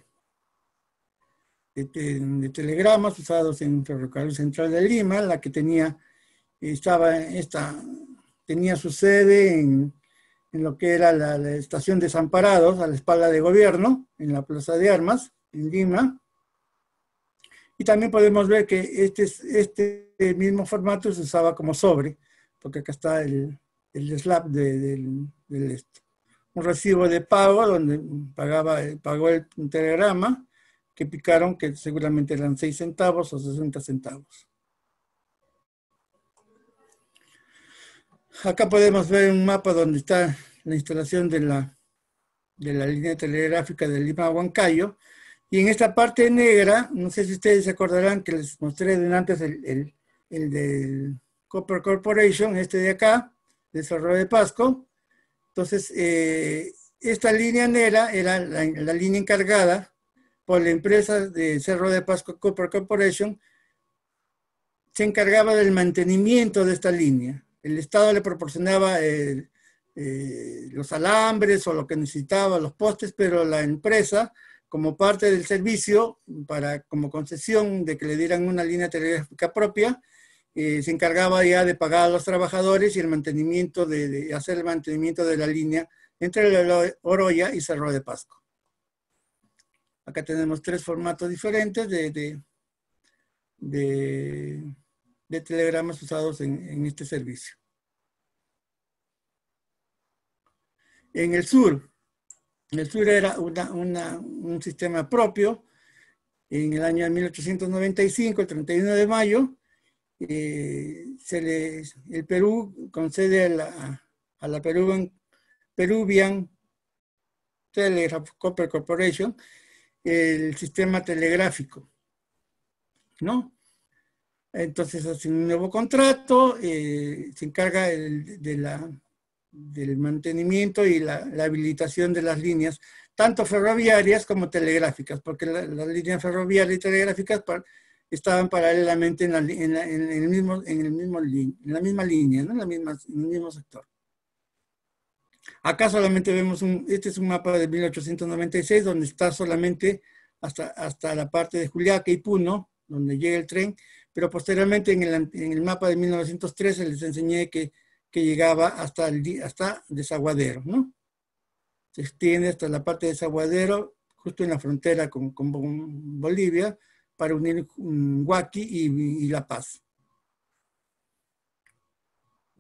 telegramas usados en Ferrocarril Central de Lima, la que tenía su sede en lo que era la estación Desamparados, a la espalda de gobierno, en la Plaza de Armas, en Lima. Y también podemos ver que este mismo formato se usaba como sobre, porque acá está el slab un recibo de pago, donde pagó el telegrama, que picaron, que seguramente eran 6 centavos o 60 centavos. Acá podemos ver un mapa donde está la instalación de la línea telegráfica de Lima a Huancayo. Y en esta parte negra, no sé si ustedes se acordarán que les mostré antes el del Copper Corporation, este de acá, de Cerro de Pasco. Entonces, esta línea negra era la línea encargada por la empresa de Cerro de Pasco Copper Corporation, se encargaba del mantenimiento de esta línea. El Estado le proporcionaba los alambres o lo que necesitaba, los postes, pero la empresa, como parte del servicio, como concesión de que le dieran una línea telegráfica propia, se encargaba ya de pagar a los trabajadores y el mantenimiento de hacer el mantenimiento de la línea entre La Oroya y Cerro de Pasco. Acá tenemos 3 formatos diferentes de telegramas usados en este servicio. En el sur era un sistema propio. En el año 1895, el 31 de mayo, el Perú concede a la Peruvian Telegraph Copper Corporation el sistema telegráfico, ¿no? Entonces hace un nuevo contrato, se encarga del mantenimiento y la habilitación de las líneas, tanto ferroviarias como telegráficas, porque las líneas ferroviarias y telegráficas estaban paralelamente en la misma línea, ¿no? En el mismo sector. Acá solamente vemos este es un mapa de 1896, donde está solamente hasta la parte de Juliaca y Puno, donde llega el tren, pero posteriormente en el mapa de 1913 les enseñé que llegaba hasta Desaguadero, ¿no? Se extiende hasta la parte de Desaguadero, justo en la frontera con Bolivia, para unir Huaki y La Paz.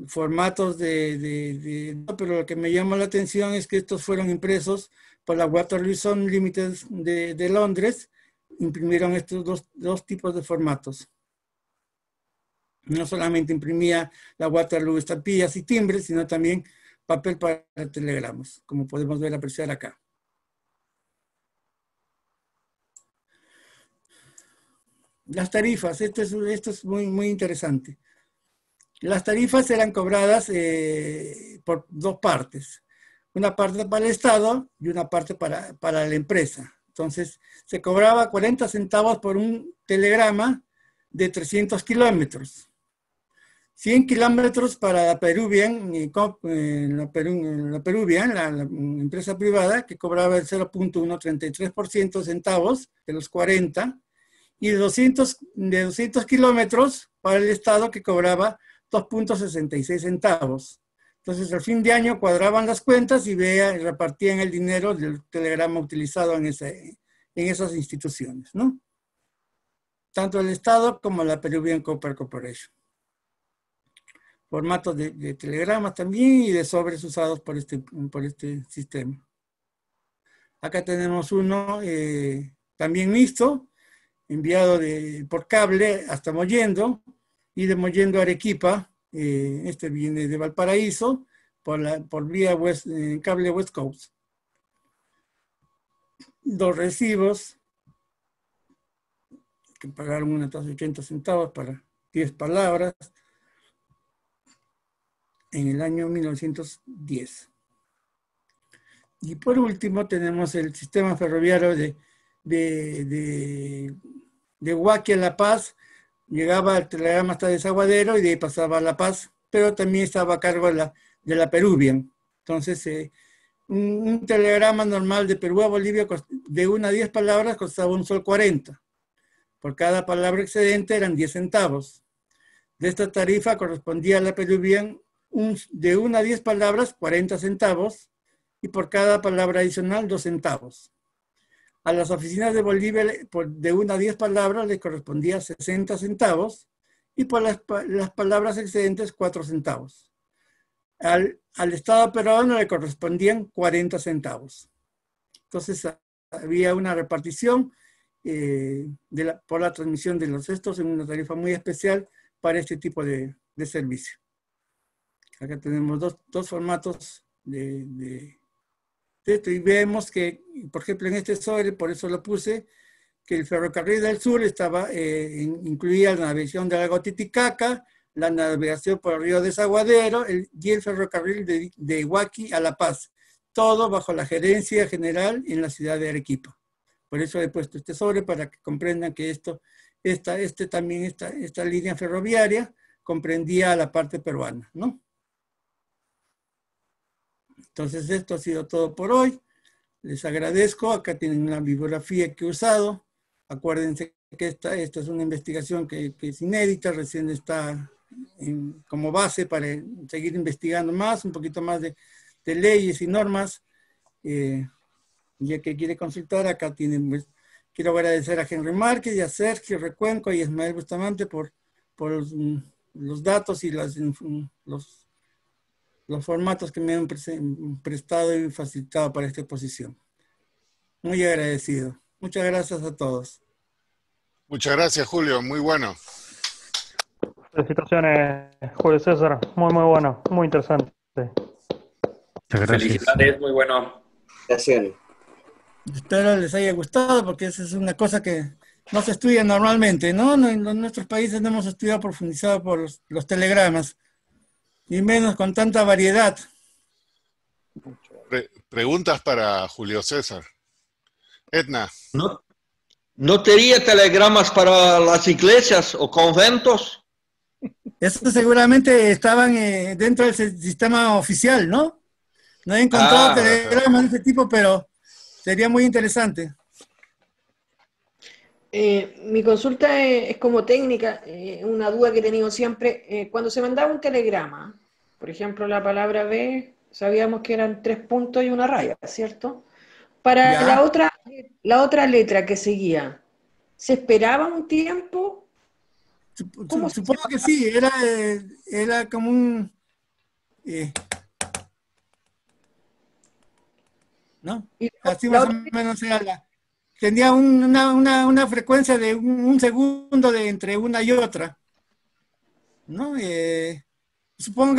Formatos pero lo que me llama la atención es que estos fueron impresos por la Waterloo Zone Limited de Londres. Imprimieron estos dos tipos de formatos. No solamente imprimía la Waterloo estampillas y timbres, sino también papel para telegramas, como podemos ver, apreciar acá. Las tarifas, esto es muy interesante. Las tarifas eran cobradas por dos partes. Una parte para el Estado y una parte para la empresa. Entonces, se cobraba 40 centavos por un telegrama de 300 kilómetros. 100 kilómetros para la Peruvian, la empresa privada, que cobraba el 0.133% centavos de los 40, y de 200 kilómetros para el Estado, que cobraba 2.66 centavos. Entonces, al fin de año cuadraban las cuentas y repartían el dinero del telegrama utilizado en esas instituciones, ¿no? Tanto el Estado como la Peruvian Copper Corporation. Formatos de telegramas también y de sobres usados por este sistema. Acá tenemos uno también mixto, enviado por cable hasta Mollendo, y de Mollendo a Arequipa. Este viene de Valparaíso por vía cable West Coast. Dos recibos que pagaron una tasa de 80 centavos para 10 palabras en el año 1910. Y por último tenemos el sistema ferroviario de Huaki a La Paz. Llegaba el telegrama hasta Desaguadero y de ahí pasaba a La Paz, pero también estaba a cargo de la Peruvian. Entonces, un telegrama normal de Perú a Bolivia de 1 a 10 palabras costaba $1.40. Por cada palabra excedente eran 10 centavos. De esta tarifa correspondía a la Peruvian de 1 a 10 palabras, 40 centavos, y por cada palabra adicional, 2 centavos. A las oficinas de Bolivia, de 1 a 10 palabras, le correspondía 60 centavos, y por las palabras excedentes, 4 centavos. Al Estado peruano le correspondían 40 centavos. Entonces, había una repartición por la transmisión de los estos en una tarifa muy especial para este tipo de servicio. Acá tenemos dos formatos de esto, y vemos que, por ejemplo, en este sobre, por eso lo puse, que el ferrocarril del sur incluía la navegación del lago Titicaca, la navegación por el río Desaguadero y el ferrocarril de Huaki a La Paz, todo bajo la gerencia general en la ciudad de Arequipa. Por eso he puesto este sobre, para que comprendan que esta línea ferroviaria comprendía a la parte peruana, ¿no? Entonces, esto ha sido todo por hoy. Les agradezco. Acá tienen la bibliografía que he usado. Acuérdense que esta es una investigación que es inédita, recién está como base para seguir investigando más, un poquito más de leyes y normas. Ya que quiere consultar, acá tienen, pues, quiero agradecer a Henry Márquez y a Sergio Recuenco y a Ismael Bustamante por los datos y los formatos que me han prestado y facilitado para esta exposición. Muy agradecido. Muchas gracias a todos. Muchas gracias, Julio. Muy bueno. Felicitaciones, Julio César. Muy bueno. Muy interesante. Muchas gracias. Felicidades, muy bueno. Gracias. Espero les haya gustado, porque esa es una cosa que no se estudia normalmente, ¿no? En nuestros países no hemos estudiado profundizado por los telegramas, y menos con tanta variedad. Preguntas para Julio César. Edna. ¿No tenía telegramas para las iglesias o conventos? Eso seguramente estaban dentro del sistema oficial, ¿no? No he encontrado telegramas de ese tipo, pero sería muy interesante. Mi consulta es como técnica, una duda que he tenido siempre. Cuando se mandaba un telegrama, por ejemplo, la palabra B, sabíamos que eran 3 puntos y una raya, ¿cierto? Para Ya. la otra letra que seguía, ¿se esperaba un tiempo? ¿Cómo se Supongo hacía? que sí, era como un, eh, ¿no? Y Así la más o otra, menos era tenía una frecuencia de un segundo entre una y otra, ¿no? Supongo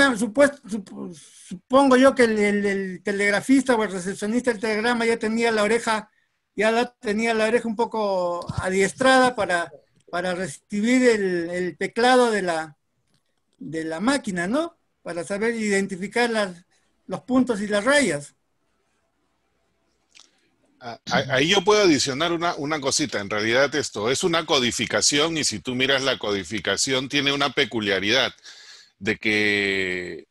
yo que el telegrafista o el recepcionista del telegrama ya la tenía la oreja un poco adiestrada para recibir el teclado de la máquina, ¿no? Para saber identificar los puntos y las rayas. Ahí yo puedo adicionar una cosita. En realidad esto es una codificación y si tú miras la codificación tiene una peculiaridad de que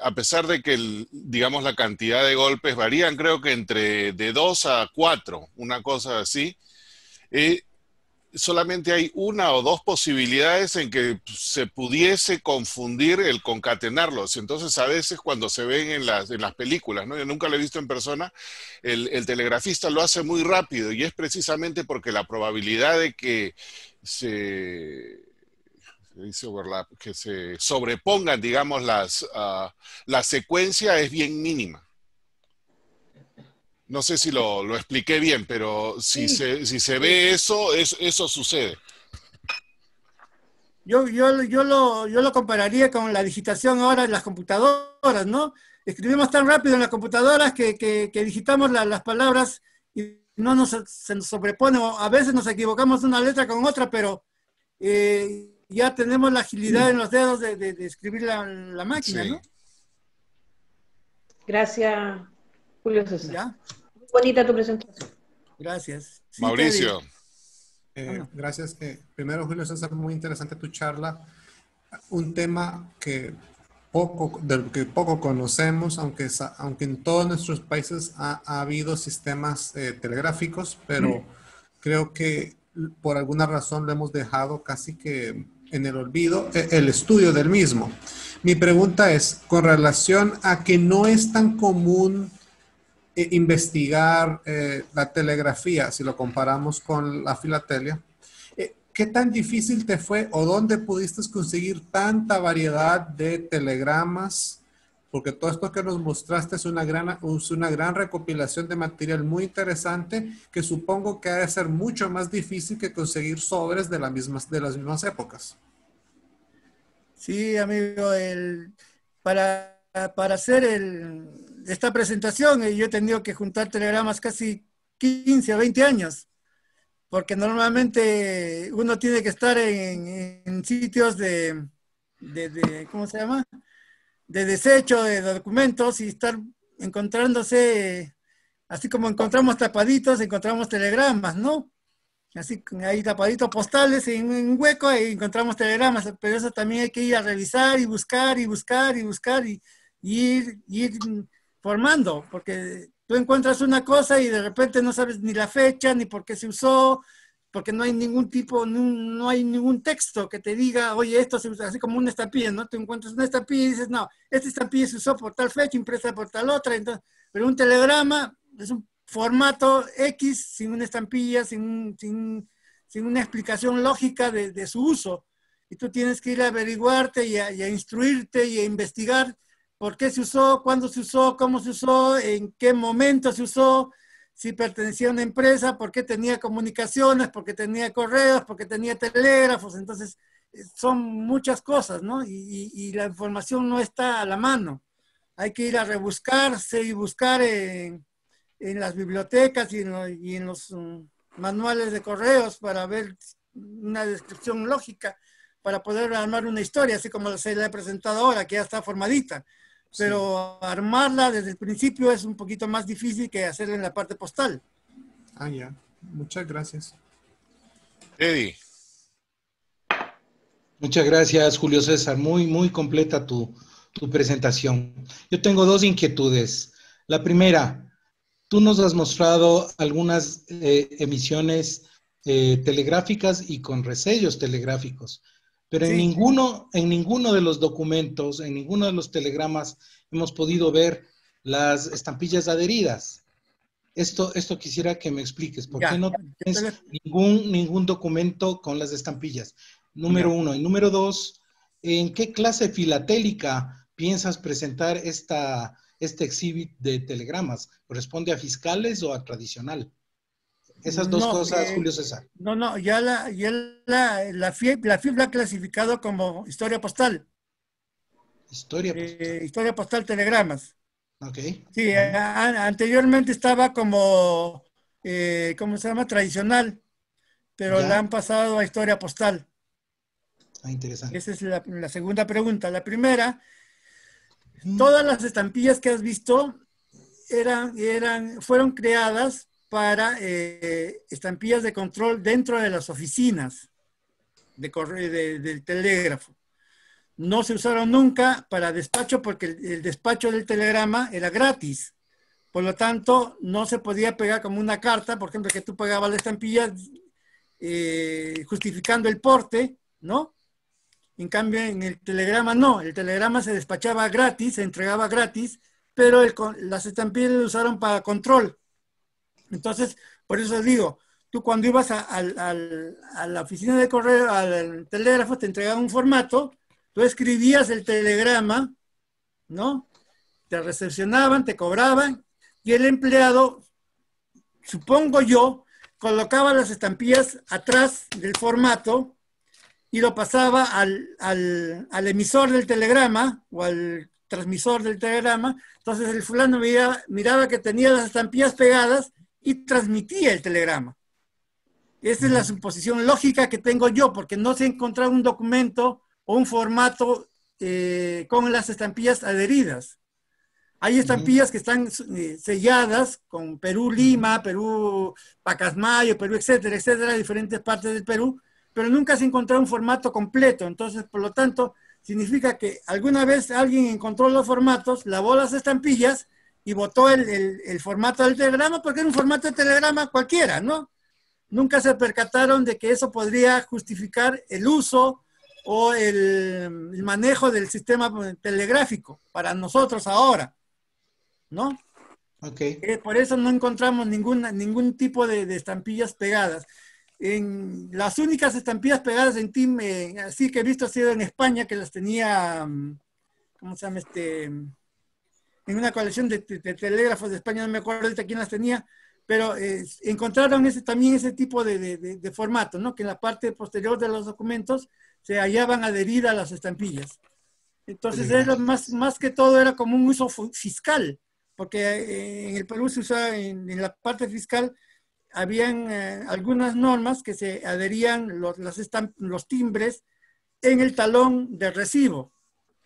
a pesar de que digamos la cantidad de golpes varían, creo que entre de 2 a 4, una cosa así, eh, solamente hay una o dos posibilidades en que se pudiese confundir el concatenarlos. Entonces, a veces cuando se ven en las películas, ¿no? Yo nunca lo he visto en persona, el telegrafista lo hace muy rápido y es precisamente porque la probabilidad de que que se sobrepongan, digamos, la secuencia es bien mínima. No sé si lo expliqué bien, pero si sí, se ve eso sucede. Yo lo compararía con la digitación ahora en las computadoras, ¿no? Escribimos tan rápido en las computadoras que digitamos las palabras y se nos sobrepone, o a veces nos equivocamos una letra con otra, pero ya tenemos la agilidad en los dedos de escribir la máquina, Sí. ¿no? gracias, Julio César. Ya, Muy bonita tu presentación. gracias. Sí, Teddy. Mauricio. Bueno, Gracias. Primero, Julio César, muy interesante tu charla. Un tema del que poco conocemos, aunque en todos nuestros países ha habido sistemas telegráficos, pero creo que por alguna razón lo hemos dejado casi que en el olvido el estudio del mismo. Mi pregunta es, con relación a que no es tan común investigar la telegrafía, si lo comparamos con la filatelia, ¿qué tan difícil te fue o dónde pudiste conseguir tanta variedad de telegramas? Porque todo esto que nos mostraste es una gran recopilación de material muy interesante que supongo que ha de ser mucho más difícil que conseguir sobres de las mismas épocas. sí, amigo, para hacer esta presentación yo he tenido que juntar telegramas casi 15 o 20 años, porque normalmente uno tiene que estar en sitios ¿cómo se llama? De desecho de documentos y estar encontrándose, así como encontramos tapaditos, encontramos telegramas, ¿no? Así ahí tapaditos postales en un hueco y encontramos telegramas, pero eso también hay que ir a revisar y buscar y buscar y buscar y ir formando, porque tú encuentras una cosa y de repente no sabes ni la fecha, ni por qué se usó, porque no hay no hay ningún texto que te diga, oye, esto se usa, así como una estampilla, ¿no? Tú encuentras una estampilla y dices, no, esta estampilla se usó por tal fecha, impresa por tal otra, entonces, pero un telegrama es un formato X, sin una estampilla, sin una explicación lógica de su uso. Y tú tienes que ir a averiguarte y a instruirte y a investigar por qué se usó, cuándo se usó, cómo se usó, en qué momento se usó, si pertenecía a una empresa, por qué tenía comunicaciones, por qué tenía correos, por qué tenía telégrafos. Entonces, son muchas cosas, ¿no? Y la información no está a la mano. Hay que ir a rebuscarse y buscar en las bibliotecas y en los manuales de correos para ver una descripción lógica para poder armar una historia, así como se la he presentado ahora, que ya está formadita. Pero sí, armarla desde el principio es un poquito más difícil que hacerla en la parte postal. Ah, ya. Muchas gracias. Eddie. Muchas gracias, Julio César. Muy, muy completa tu presentación. Yo tengo dos inquietudes. La primera, tú nos has mostrado algunas emisiones telegráficas y con resellos telegráficos. Pero en ninguno de los documentos, en ninguno de los telegramas hemos podido ver las estampillas adheridas. Esto quisiera que me expliques. ¿Por qué no tienes ningún documento con las estampillas? Número uno. Y número dos, ¿en qué clase filatélica piensas presentar este exhibit de telegramas? ¿Corresponde a fiscales o a tradicional? Esas dos cosas, Julio César. No, ya la FIEP la ha clasificado como historia postal. Historia postal. Historia postal telegramas. Ok. Sí, anteriormente estaba como, ¿cómo se llama? Tradicional, pero la han pasado a historia postal. Ah, interesante. Esa es la segunda pregunta. La primera, todas las estampillas que has visto fueron creadas para estampillas de control dentro de las oficinas del telégrafo. No se usaron nunca para despacho porque el despacho del telegrama era gratis. Por lo tanto, no se podía pegar como una carta, por ejemplo, que tú pagabas la estampilla justificando el porte, ¿no? En cambio, en el telegrama no. El telegrama se despachaba gratis, se entregaba gratis, pero las estampillas se usaron para control. Entonces, por eso digo, tú cuando ibas a la oficina de correo, al telégrafo, te entregaban un formato, tú escribías el telegrama, ¿no? Te recepcionaban, te cobraban, y el empleado, supongo yo, colocaba las estampillas atrás del formato y lo pasaba al emisor del telegrama o al transmisor del telegrama. Entonces el fulano miraba que tenía las estampillas pegadas y transmitía el telegrama. Esa es la suposición lógica que tengo yo, porque no se ha encontrado un documento o un formato con las estampillas adheridas. Hay estampillas que están selladas con Perú Lima, Perú Pacasmayo, Perú, etcétera, etcétera, diferentes partes del Perú, pero nunca se ha encontrado un formato completo. Entonces, por lo tanto, significa que alguna vez alguien encontró los formatos, lavó las estampillas y botó el formato del telegrama, porque era un formato de telegrama cualquiera, ¿no? Nunca se percataron de que eso podría justificar el uso o el manejo del sistema telegráfico para nosotros ahora, ¿no? Okay. Por eso no encontramos ningún tipo de estampillas pegadas. Las únicas estampillas pegadas en TIM, así que he visto, ha sido en España, que las tenía, ¿cómo se llama? En una colección de telégrafos de España, no me acuerdo ahorita quién las tenía, pero encontraron también ese tipo de formato, ¿no? Que en la parte posterior de los documentos se hallaban adheridas las estampillas. Entonces, era más que todo era como un uso fiscal, porque en el Perú se usaba, en la parte fiscal, habían algunas normas que se adherían los timbres en el talón de recibo.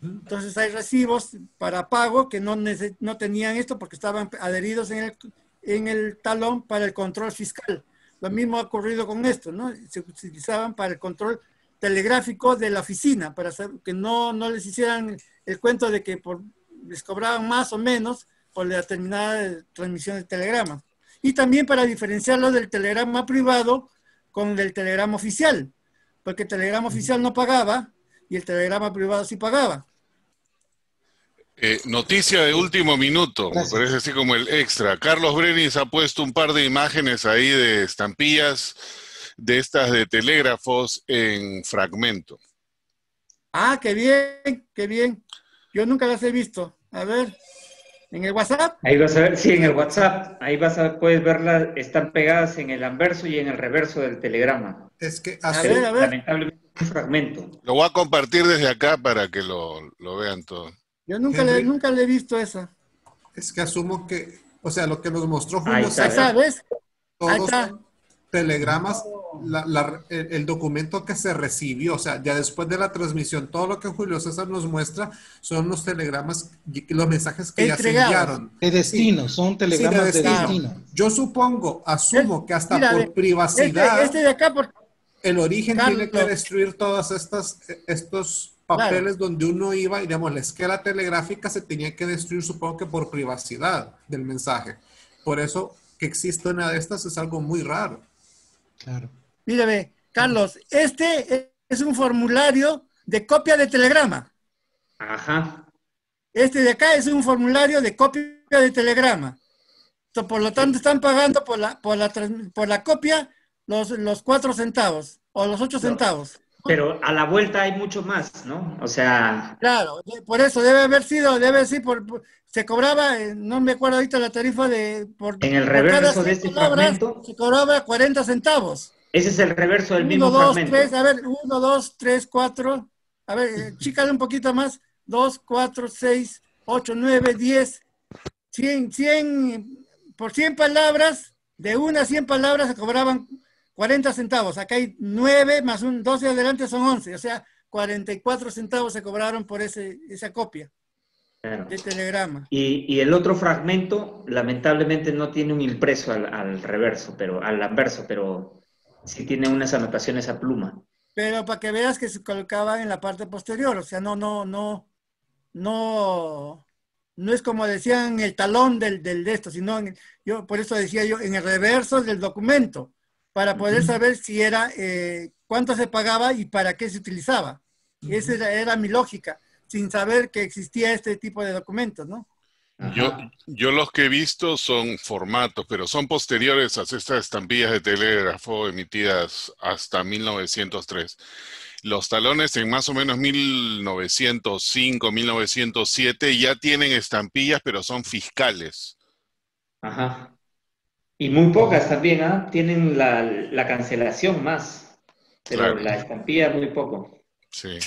Entonces hay recibos para pago que no tenían esto porque estaban adheridos en el talón para el control fiscal. Lo mismo ha ocurrido con esto, ¿no? Se utilizaban para el control telegráfico de la oficina, para que no les hicieran el cuento de que les cobraban más o menos por la determinada transmisión de telegramas. Y también para diferenciarlo del telegrama privado con el telegrama oficial, porque el telegrama oficial no pagaba y el telegrama privado sí pagaba. Noticia de último minuto, Gracias. me parece así como el extra. Carlos Brenis ha puesto un par de imágenes ahí de estampillas de estas de telégrafos en Fragmento. Ah, qué bien, qué bien. Yo nunca las he visto. A ver, ¿en el WhatsApp? Ahí vas a ver, sí, en el WhatsApp. Ahí puedes verlas, están pegadas en el anverso y en el reverso del telegrama. Es que A ver, a ver. Lamentablemente es un fragmento. Lo voy a compartir desde acá para que lo vean todos. Yo nunca le he visto esa. Es que asumo que, o sea, lo que nos mostró Ahí Julio está, Ahí César, está, ¿ves? Ahí todos está. son telegramas, el documento que se recibió, o sea, ya después de la transmisión, todo lo que Julio César nos muestra son los telegramas, los mensajes que ya se Entregados. enviaron. De destino, son telegramas de destino. destino. Yo asumo que hasta Mira, por privacidad, Este de acá, el origen Carlos. tiene que destruir todas estos papeles donde uno iba y, digamos, la esquela telegráfica se tenía que destruir, supongo que por privacidad del mensaje. Por eso que exista una de estas es algo muy raro. Claro. Mira, ve, Carlos, este es un formulario de copia de telegrama. Ajá. Este de acá es un formulario de copia de telegrama. Por lo tanto, están pagando por la copia los 4 centavos o los 8 centavos. Pero a la vuelta hay mucho más, ¿no? O sea... Claro, por eso debe ser se cobraba, no me acuerdo ahorita la tarifa en el reverso de este fragmento se cobraba 40 centavos. Ese es el reverso del mismo 2, fragmento. 3, a ver, 1, 2, 3, 4, a ver, chícale un poquito más, 2, 4, 6, 8, 9, 10, 100, por 100 palabras, de 1 a 100 palabras se cobraban 40 centavos. Acá hay 9 más 12 adelante son 11, o sea, 44 centavos se cobraron por esa copia de telegrama. Y el otro fragmento, lamentablemente, no tiene un impreso al reverso, al anverso, pero sí tiene unas anotaciones a pluma. Pero para que veas que se colocaba en la parte posterior, o sea, no es como decían el talón de esto, sino yo por eso decía yo en el reverso del documento, para poder saber si era cuánto se pagaba y para qué se utilizaba. Esa era mi lógica, sin saber que existía este tipo de documentos, ¿no? Yo los que he visto son formatos, pero son posteriores a estas estampillas de telégrafo emitidas hasta 1903. Los talones en más o menos 1905, 1907 ya tienen estampillas, pero son fiscales. Ajá. Y muy pocas también, ¿ah? Tienen la cancelación más, pero claro, la estampilla muy poco. Sí.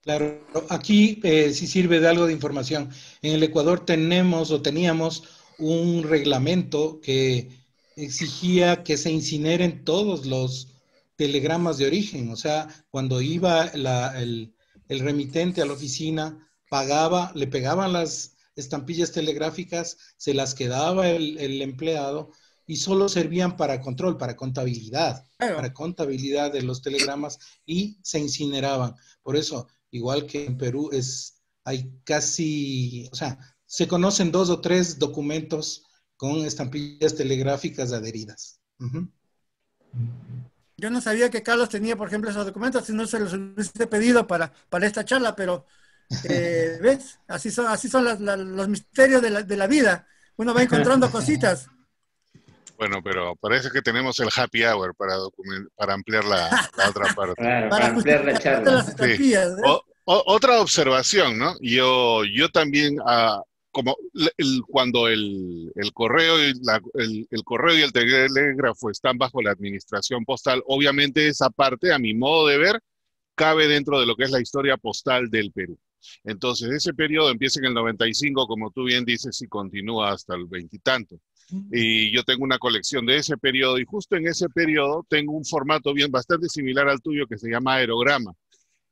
Claro, aquí sí sirve de algo de información. En el Ecuador teníamos un reglamento que exigía que se incineren todos los telegramas de origen. O sea, cuando iba el remitente a la oficina, le pegaban las estampillas telegráficas, se las quedaba el empleado y solo servían para control, para contabilidad, para contabilidad de los telegramas y se incineraban. Por eso, igual que en Perú, hay casi, o sea, se conocen 2 o 3 documentos con estampillas telegráficas adheridas. Yo no sabía que Carlos tenía, por ejemplo, esos documentos, si no se los hubiese pedido para esta charla, pero ¿ves? Así son los misterios de la vida. Uno va encontrando cositas. Bueno, pero parece que tenemos el happy hour para ampliar la otra parte. Claro, para ampliar la charla. Las estampillas, sí. Otra observación, ¿no? Yo también, cuando el correo y el correo y el telégrafo están bajo la administración postal, obviamente esa parte, a mi modo de ver, cabe dentro de lo que es la historia postal del Perú. Entonces, ese periodo empieza en el 95, como tú bien dices, y continúa hasta el 20 y tanto. Y yo tengo una colección de ese periodo, y justo en ese periodo tengo un formato bastante similar al tuyo que se llama aerograma.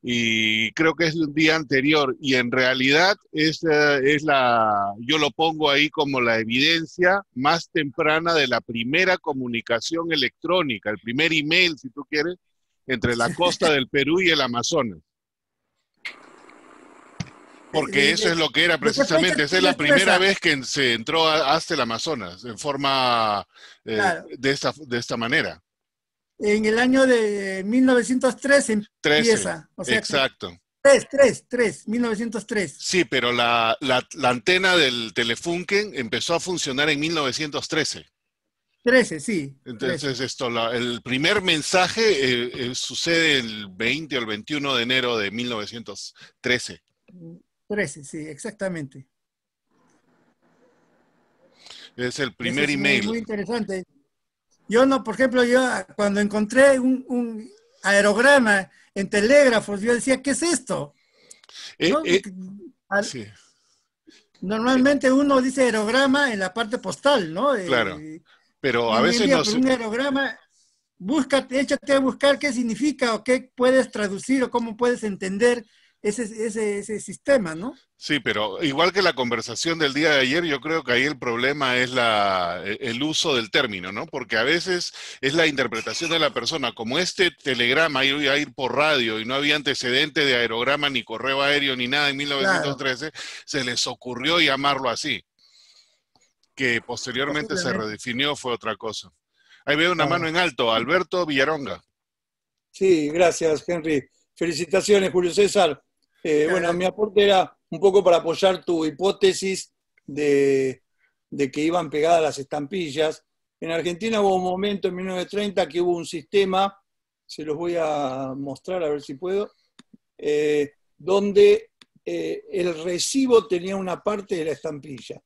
Y creo que es de un día anterior, y en realidad yo lo pongo ahí como la evidencia más temprana de la primera comunicación electrónica, el primer email, si tú quieres, entre la costa del Perú y el Amazonas. Porque eso es lo que era precisamente, esa es la primera vez que se entró hasta el Amazonas, en forma de esta manera. En el año de 1903 empieza. O sea, exacto. 1903. Sí, pero la antena del Telefunken empezó a funcionar en 1913. 13, sí. Entonces, el primer mensaje sucede el 20 o el 21 de enero de 1913. 13, sí, exactamente. Es el primer email. Muy interesante. Yo no, por ejemplo, cuando encontré un aerograma en telégrafos, yo decía, ¿qué es esto? ¿No? Sí. Normalmente uno dice aerograma en la parte postal, ¿no? Claro, pero a veces no. Un aerograma, échate a buscar qué significa o qué puedes traducir o cómo puedes entender ese sistema, ¿no? Sí, pero igual que la conversación del día de ayer, yo creo que ahí el problema es el uso del término, ¿no? Porque a veces es la interpretación de la persona. Como este telegrama iba a ir por radio y no había antecedente de aerograma, ni correo aéreo, ni nada en 1913, se les ocurrió llamarlo así. Que posteriormente se redefinió, fue otra cosa. Ahí veo una mano en alto, Alberto Villaronga. Sí, gracias, Henry. Felicitaciones, Julio César. Bueno, mi aporte era un poco para apoyar tu hipótesis de que iban pegadas las estampillas. En Argentina hubo un momento en 1930 que hubo un sistema, se los voy a mostrar a ver si puedo, donde el recibo tenía una parte de la estampilla.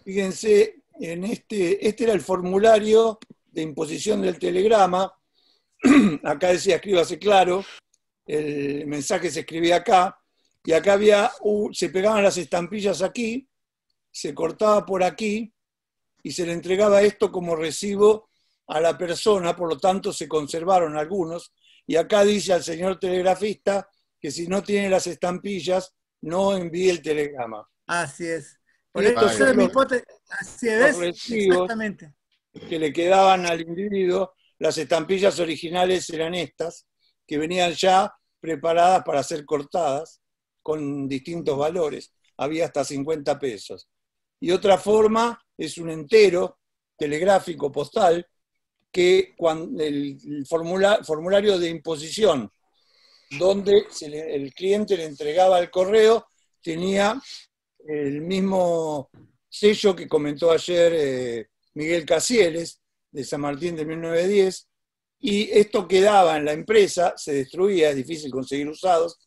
Fíjense, este era el formulario de imposición del telegrama. Acá decía, escríbase claro, el mensaje se escribía acá, y acá se pegaban las estampillas aquí, se cortaba por aquí, y se le entregaba esto como recibo a la persona, por lo tanto se conservaron algunos, y acá dice al señor telegrafista que si no tiene las estampillas, no envíe el telegrama. Así es. Por esto es mi hipótesis. Así es, exactamente. Que le quedaban al individuo, las estampillas originales eran estas, que venían ya preparadas para ser cortadas, con distintos valores. Había hasta 50 pesos. Y otra forma es un entero telegráfico postal, que cuando el formulario de imposición, donde el cliente le entregaba el correo, tenía el mismo sello que comentó ayer Miguel Casieles, de San Martín de 1910, y esto quedaba en la empresa, se destruía, es difícil conseguir usados,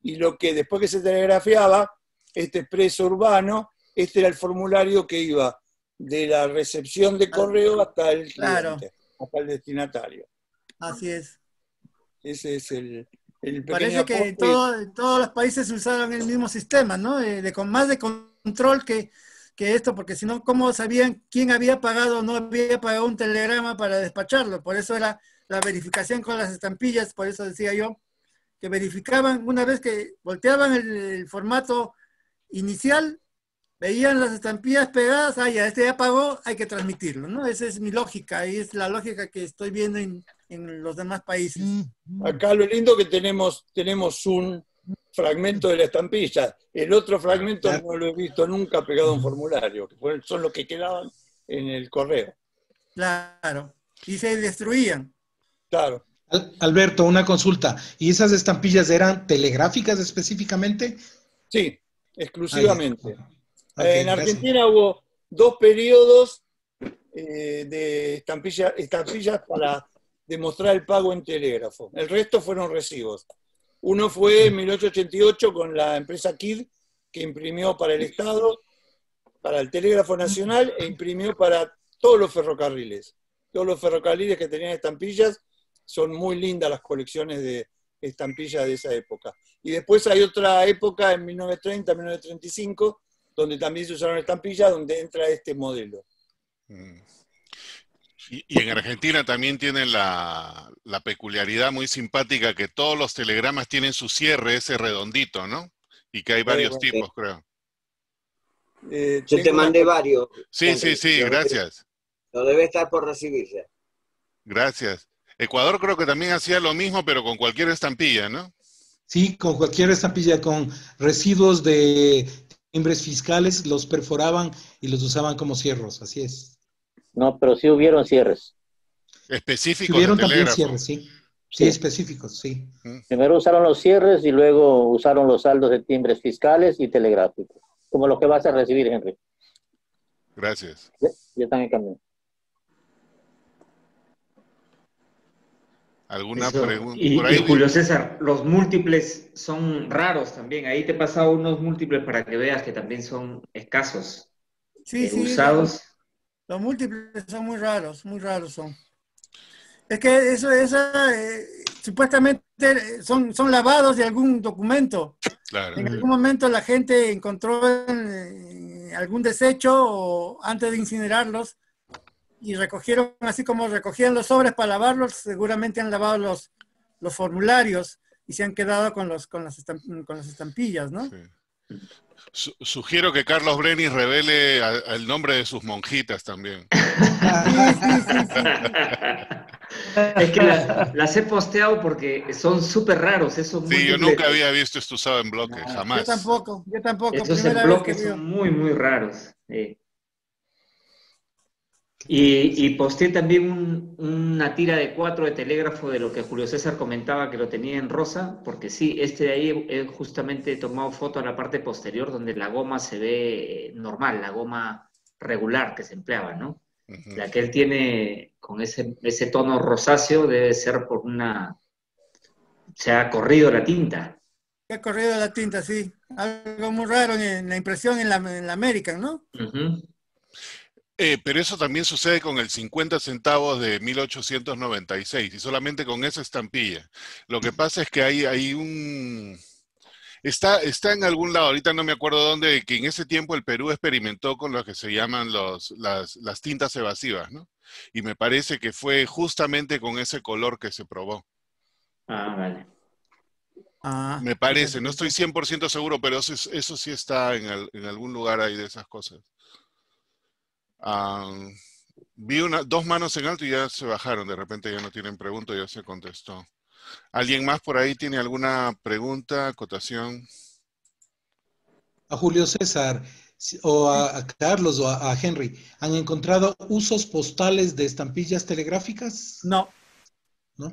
y lo que después que se telegrafiaba, este expreso urbano, este era el formulario que iba de la recepción de correo hasta el cliente, hasta el destinatario. Así es. Ese es el pequeño Parece que en todos los países usaban el mismo sistema, ¿no? Con más de control que esto, porque si no, ¿cómo sabían quién había pagado o no había pagado un telegrama para despacharlo? Por eso era la verificación con las estampillas, por eso decía yo, que verificaban una vez que volteaban el formato inicial, veían las estampillas pegadas, ya este ya pagó, hay que transmitirlo, ¿no? Esa es mi lógica, y es la lógica que estoy viendo en los demás países. Acá lo lindo que tenemos un fragmento de la estampilla, el otro fragmento no lo he visto nunca pegado a un formulario, que son los que quedaban en el correo. Claro, y se destruían. Claro. Alberto, una consulta. ¿Y esas estampillas eran telegráficas específicamente? Sí, exclusivamente. Okay, en Argentina hubo 2 periodos de estampillas para demostrar el pago en telégrafo. El resto fueron recibos. Uno fue en 1888 con la empresa KID, que imprimió para el Estado, para el Telégrafo Nacional, e imprimió para todos los ferrocarriles. Todos los ferrocarriles que tenían estampillas, son muy lindas las colecciones de estampillas de esa época. Y después hay otra época, en 1930, 1935, donde también se usaron estampillas, donde entra este modelo. Y en Argentina también tienen la peculiaridad muy simpática que todos los telegramas tienen su cierre, ese redondito, ¿no? Y que hay varios tipos, creo. Yo te mandé varios. Sí, sí, sí, gracias. Lo debe estar por recibirse. Gracias. Ecuador creo que también hacía lo mismo, pero con cualquier estampilla, ¿no? Sí, con cualquier estampilla, con residuos de timbres fiscales, los perforaban y los usaban como cierros, así es. No, pero sí hubieron cierres. Específicos. Sí hubieron de también telégrafo. cierres, sí. Sí, específicos, sí. Primero usaron los cierres y luego usaron los saldos de timbres fiscales y telegráficos. Como lo que vas a recibir, Henry. Gracias. Ya están en camino. ¿Alguna pregunta? Y, por ahí? y Julio César, los múltiples son raros también. Ahí te he pasado unos múltiples para que veas que también son escasos. Sí, sí. Usados. Los múltiples son muy raros son. Es que supuestamente son lavados de algún documento. Claro. En algún momento la gente encontró algún desecho o antes de incinerarlos y recogieron, así como recogían los sobres para lavarlos, seguramente han lavado los formularios y se han quedado con las estampillas, ¿no? Sí. Sugiero que Carlos Brenis revele el nombre de sus monjitas también. Es que las he posteado porque son súper raros esos múltiples. Sí, yo nunca había visto esto usado en bloque, jamás. Yo tampoco. Esos en bloque son muy, muy raros. Qué Y posteé también una tira de 4 de telégrafo de lo que Julio César comentaba que lo tenía en rosa, porque sí, este de ahí he justamente tomado foto a la parte posterior donde la goma se ve normal, la goma regular que se empleaba, ¿no? La que él tiene con ese tono rosáceo debe ser por se ha corrido la tinta. Se ha corrido la tinta, sí. Algo muy raro en la impresión en la American, ¿no? Pero eso también sucede con el 50 centavos de 1896 y solamente con esa estampilla. Lo que pasa es que hay un... Está en algún lado, ahorita no me acuerdo dónde, que en ese tiempo el Perú experimentó con lo que se llaman las tintas evasivas, ¿no? Y me parece que fue justamente con ese color que se probó. Ah, vale. Me parece, no estoy 100% seguro, pero eso sí está en algún lugar ahí de esas cosas. Vi dos manos en alto y ya se bajaron, de repente ya no tienen pregunta, ya se contestó. ¿Alguien más por ahí tiene alguna pregunta, acotación? A Julio César, o a Carlos, o a Henry, ¿han encontrado usos postales de estampillas telegráficas? No. No,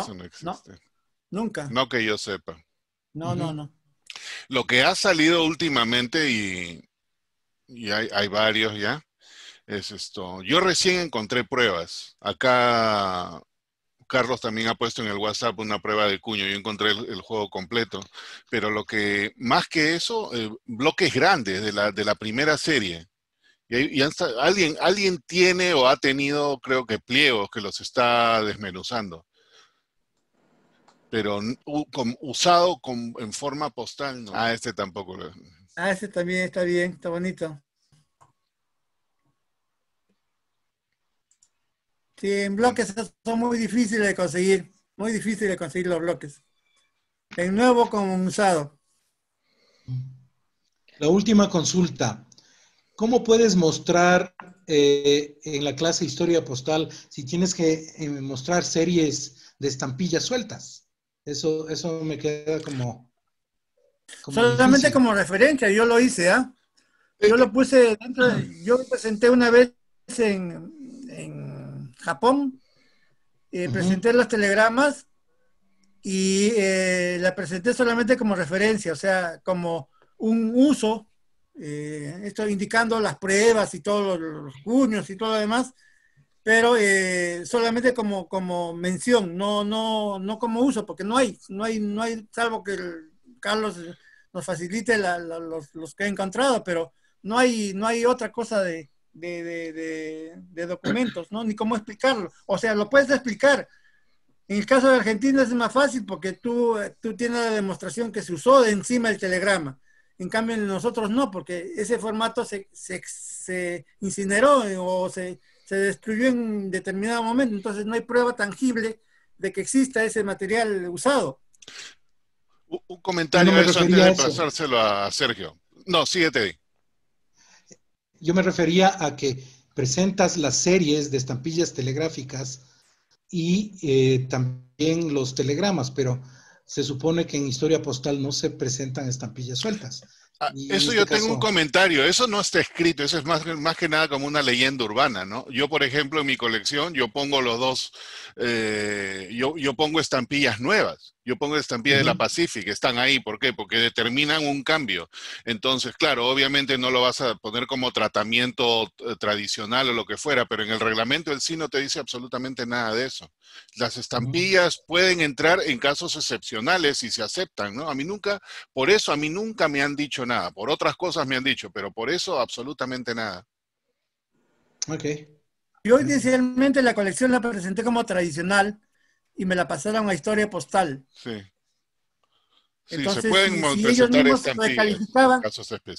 eso no existe. No, nunca. No que yo sepa. No, no. Lo que ha salido últimamente, y hay varios ya, es esto. Yo recién encontré pruebas. Acá Carlos también ha puesto en el WhatsApp una prueba de cuño. Yo encontré el juego completo. Pero lo que, más que eso, bloques grandes de la primera serie. Y alguien tiene o ha tenido, creo que pliegos que los está desmenuzando. Pero usado en forma postal, no. Este tampoco. Ese también está bien, está bonito. Sí, en bloques son muy difíciles de conseguir. Muy difícil de conseguir los bloques. En nuevo como en usado. La última consulta. ¿Cómo puedes mostrar en la clase Historia Postal si tienes que mostrar series de estampillas sueltas? Eso me queda como solamente difícil. como referencia, yo lo hice, ¿ah? Yo lo puse dentro, yo presenté una vez en Japón, presenté los telegramas y la presenté solamente como referencia, o sea, como un uso, esto indicando las pruebas y todos los cuños y todo lo demás, pero solamente como mención, no como uso, porque no hay, salvo que Carlos nos facilite los que he encontrado, pero no hay otra cosa de documentos, ¿no? Ni cómo explicarlo. O sea, lo puedes explicar. En el caso de Argentina es más fácil porque tú tienes la demostración que se usó de encima del telegrama. En cambio, en nosotros no, porque ese formato se incineró o se destruyó en determinado momento. Entonces no hay prueba tangible de que exista ese material usado. Un comentario de eso antes de pasárselo a Sergio. No, síguete ahí. Yo me refería a que presentas las series de estampillas telegráficas y también los telegramas, pero se supone que en Historia Postal no se presentan estampillas sueltas. Eso yo tengo un comentario, eso no está escrito, eso es más que nada como una leyenda urbana, ¿no? Yo, por ejemplo, en mi colección, yo pongo los dos, yo pongo estampillas nuevas, yo pongo estampillas de la Pacific, están ahí, ¿por qué? Porque determinan un cambio. Entonces, claro, obviamente no lo vas a poner como tratamiento tradicional o lo que fuera, pero en el reglamento el sí no te dice absolutamente nada de eso. Las estampillas pueden entrar en casos excepcionales y se aceptan, ¿no? Por eso a mí nunca me han dicho nada. Por otras cosas me han dicho, pero por eso absolutamente nada. Ok. Yo inicialmente la colección la presenté como tradicional y me la pasaron a Historia Postal. Sí. Sí, entonces, se pueden si ellos mismos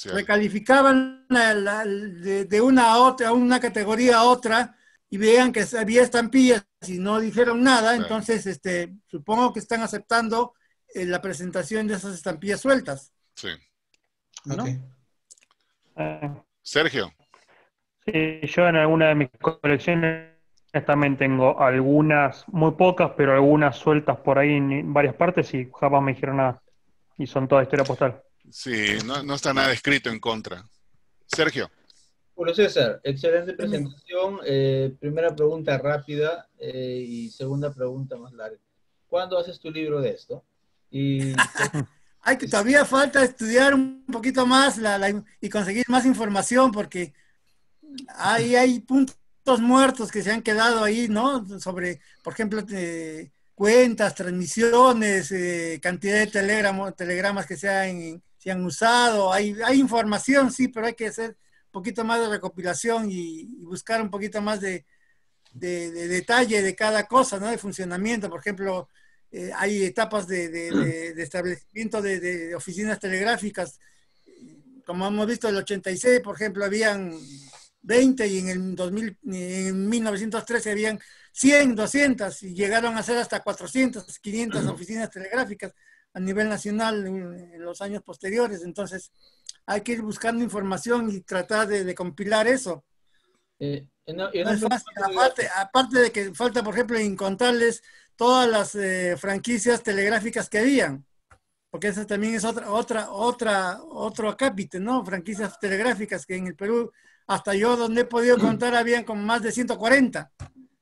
recalificaban de una a otra, a una categoría a otra, y vean que había estampillas y no dijeron nada, claro. Entonces supongo que están aceptando la presentación de esas estampillas sueltas. Sí. ¿No? Okay. Sergio. Sí, yo en alguna de mis colecciones también tengo algunas, muy pocas, pero algunas sueltas por ahí en varias partes y jamás me dijeron nada. Y son toda Historia Postal. Sí, no está nada escrito en contra. Sergio. Julio César, excelente presentación. Primera pregunta rápida y segunda pregunta más larga. ¿Cuándo haces tu libro de esto? Y Hay que todavía falta estudiar un poquito más y conseguir más información porque hay puntos muertos que se han quedado ahí, ¿no? Sobre, por ejemplo, cuentas, transmisiones, cantidad de telegramas que se han usado. Hay información, sí, pero hay que hacer un poquito más de recopilación y buscar un poquito más de detalle de cada cosa, ¿no? De funcionamiento. Por ejemplo, hay etapas de establecimiento de oficinas telegráficas. Como hemos visto, en el 86, por ejemplo, habían 20 y en 1913 habían 100, 200 y llegaron a ser hasta 400, 500 oficinas telegráficas a nivel nacional en los años posteriores. Entonces, hay que ir buscando información y tratar de compilar eso. No es fácil. Aparte de que falta, por ejemplo, encontrarles todas las franquicias telegráficas que habían, porque eso también es otro acápite, ¿no? Franquicias telegráficas que en el Perú, hasta yo donde he podido contar, habían como más de 140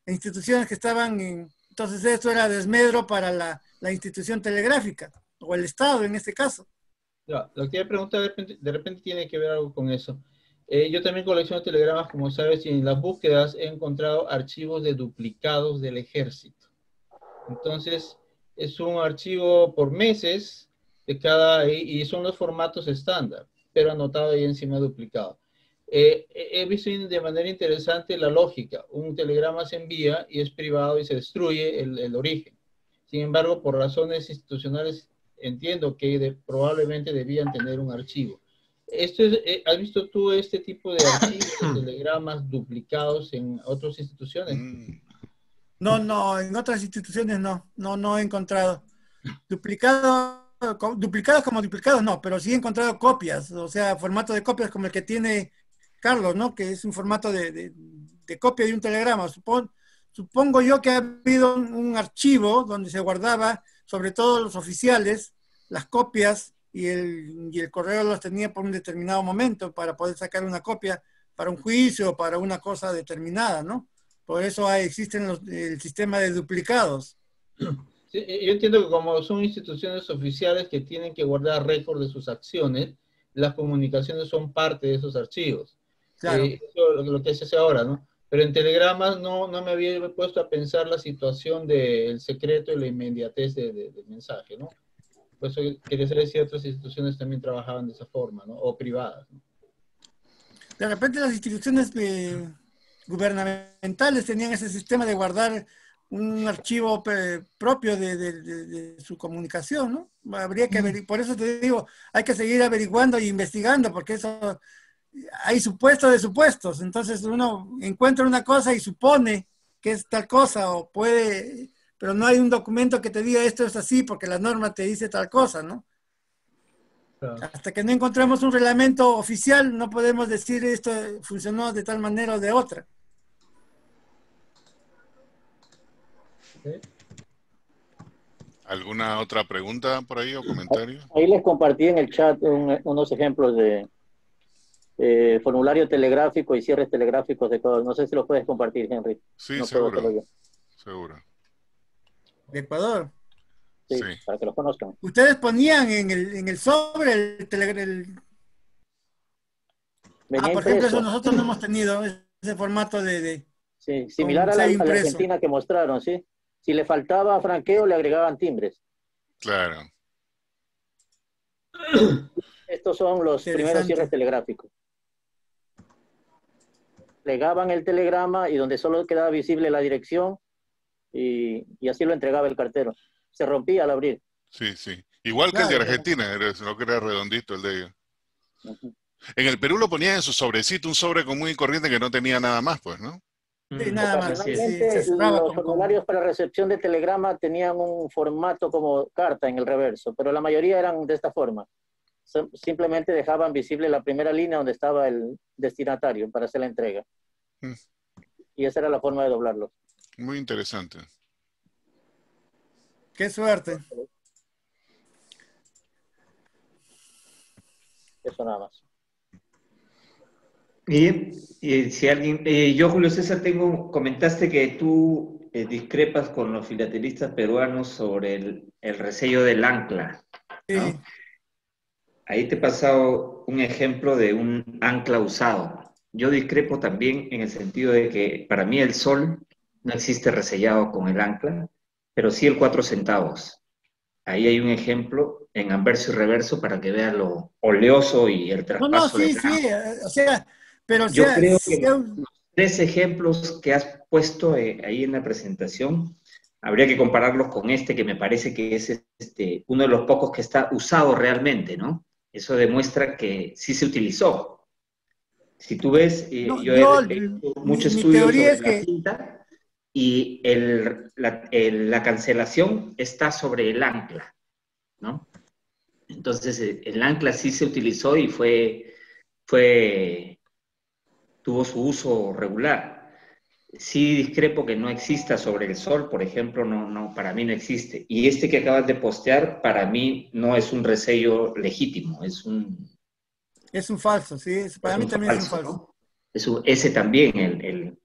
instituciones que estaban en... Entonces esto era desmedro para la institución telegráfica, o el Estado en este caso. Ya, lo que voy a preguntar de repente tiene que ver algo con eso. Yo también colecciono telegramas, como sabes, y en las búsquedas he encontrado archivos de duplicados del ejército. Entonces, es un archivo por meses de y son los formatos estándar, pero anotado ahí encima duplicado. He visto de manera interesante la lógica. Un telegrama se envía y es privado y se destruye el origen. Sin embargo, por razones institucionales, entiendo que probablemente debían tener un archivo. ¿Has visto tú este tipo de archivos, de telegramas duplicados en otras instituciones? No, en otras instituciones no he encontrado. Duplicados como duplicados no, pero sí he encontrado copias, o sea, formato de copias como el que tiene Carlos, ¿no? Que es un formato de copia de un telegrama. Supongo yo que ha habido un archivo donde se guardaba, sobre todo los oficiales, las copias y el correo los tenía por un determinado momento para poder sacar una copia para un juicio o para una cosa determinada, ¿no? Por eso existen el sistema de duplicados. Sí, yo entiendo que como son instituciones oficiales que tienen que guardar récord de sus acciones, las comunicaciones son parte de esos archivos. Claro. Eso es lo que se hace ahora, ¿no? Pero en telegramas no me había puesto a pensar la situación del secreto y la inmediatez del mensaje, ¿no? Por eso quería saber si otras instituciones también trabajaban de esa forma, ¿no? O privadas, ¿no? De repente las instituciones gubernamentales tenían ese sistema de guardar un archivo propio de su comunicación, ¿no? Habría que por eso te digo, hay que seguir averiguando e investigando, porque eso hay supuestos de supuestos. Entonces uno encuentra una cosa y supone que es tal cosa, o puede, pero no hay un documento que te diga esto es así, porque la norma te dice tal cosa, ¿no? Claro. Hasta que no encontremos un reglamento oficial, no podemos decir esto funcionó de tal manera o de otra. ¿Alguna otra pregunta por ahí o comentario? Ahí les compartí en el chat unos ejemplos de formulario telegráfico y cierres telegráficos de Ecuador. No sé si los puedes compartir, Henry. Sí, no seguro. Seguro. ¿De Ecuador? Sí, para que los conozcan. Ustedes ponían en el sobre el telegrama. Por ejemplo, eso nosotros no hemos tenido ese formato de sí, similar a la Argentina que mostraron, ¿sí? Si le faltaba franqueo, le agregaban timbres. Claro. Estos son los primeros cierres telegráficos. Plegaban el telegrama y donde solo quedaba visible la dirección y así lo entregaba el cartero. Se rompía al abrir. Sí, sí. Igual que el de Argentina, no que era redondito el de ellos. En el Perú lo ponían en su sobrecito, un sobre común y corriente que no tenía nada más, pues, ¿no? Sí, nada más. Los formularios para recepción de telegrama tenían un formato como carta en el reverso, pero la mayoría eran de esta forma. Simplemente dejaban visible la primera línea donde estaba el destinatario para hacer la entrega. Y esa era la forma de doblarlo. Muy interesante. Qué suerte. Eso nada más. Y si alguien, yo Julio César comentaste que tú discrepas con los filatelistas peruanos sobre el resello del ancla, ¿no? Sí. Ahí te he pasado un ejemplo de un ancla usado. Yo discrepo también en el sentido de que para mí el sol no existe resellado con el ancla, pero sí el 4 centavos. Ahí hay un ejemplo en anverso y reverso para que vean lo oleoso y el traspaso sí, del ancla. o sea, pero Yo creo que los 3 ejemplos que has puesto ahí en la presentación, habría que compararlos con este, que me parece que es uno de los pocos que está usado realmente, ¿no? Eso demuestra que sí se utilizó. Si tú ves, yo he hecho mucho estudio sobre la cinta y la cancelación está sobre el ancla, ¿no? Entonces, el ancla sí se utilizó y tuvo su uso regular. Sí discrepo que no exista sobre el sol, por ejemplo, no, para mí no existe. Y este que acabas de postear, para mí no es un resello legítimo, es un... Es un falso, sí, para mí también es un falso. ¿No? Ese también,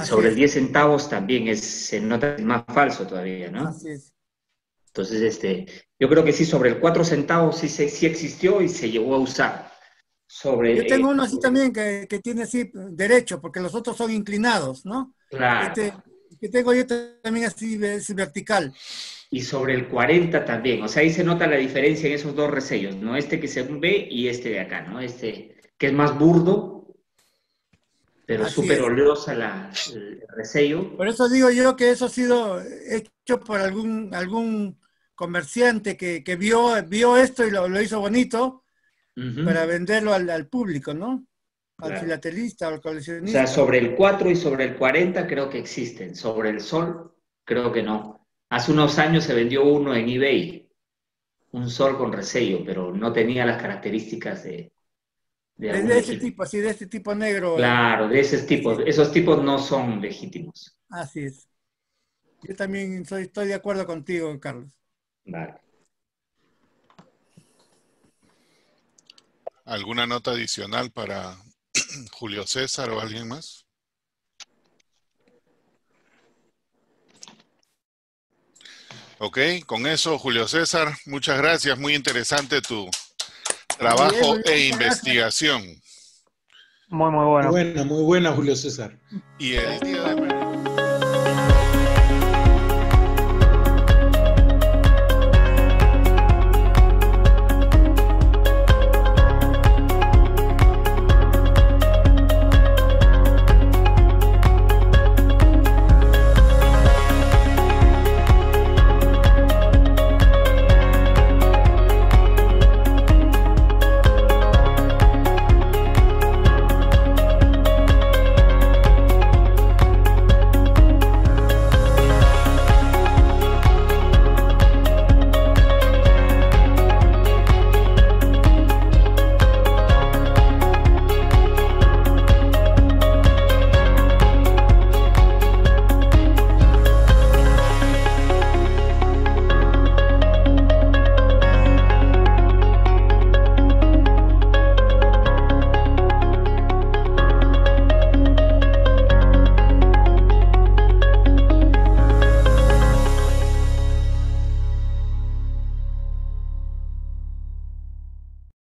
sobre el 10 centavos también se nota más falso todavía, ¿no? Así es. Entonces, yo creo que sí, sobre el 4 centavos sí existió y se llegó a usar. Yo tengo uno así también que tiene así derecho, porque los otros son inclinados, ¿no? Claro. Que tengo yo también así es vertical. Y sobre el 40 también, o sea, ahí se nota la diferencia en esos dos resellos, ¿no? Este que se ve y este de acá, ¿no? Este que es más burdo, pero súper oleosa el resello. Por eso digo yo que eso ha sido hecho por algún comerciante que vio esto y lo hizo bonito, para venderlo al público, ¿no? Al filatelista, al coleccionista. O sea, sobre el 4 y sobre el 40 creo que existen. Sobre el sol, creo que no. Hace unos años se vendió uno en eBay, un sol con resello, pero no tenía las características de ese tipo, así, de este tipo negro. Claro, de ese tipo. Esos tipos no son legítimos. Así es. Yo también estoy de acuerdo contigo, Carlos. Vale. ¿Alguna nota adicional para Julio César o alguien más? Ok, con eso, Julio César, muchas gracias. Muy interesante tu trabajo e investigación. Muy bueno. Muy buena, Julio César. Y el día de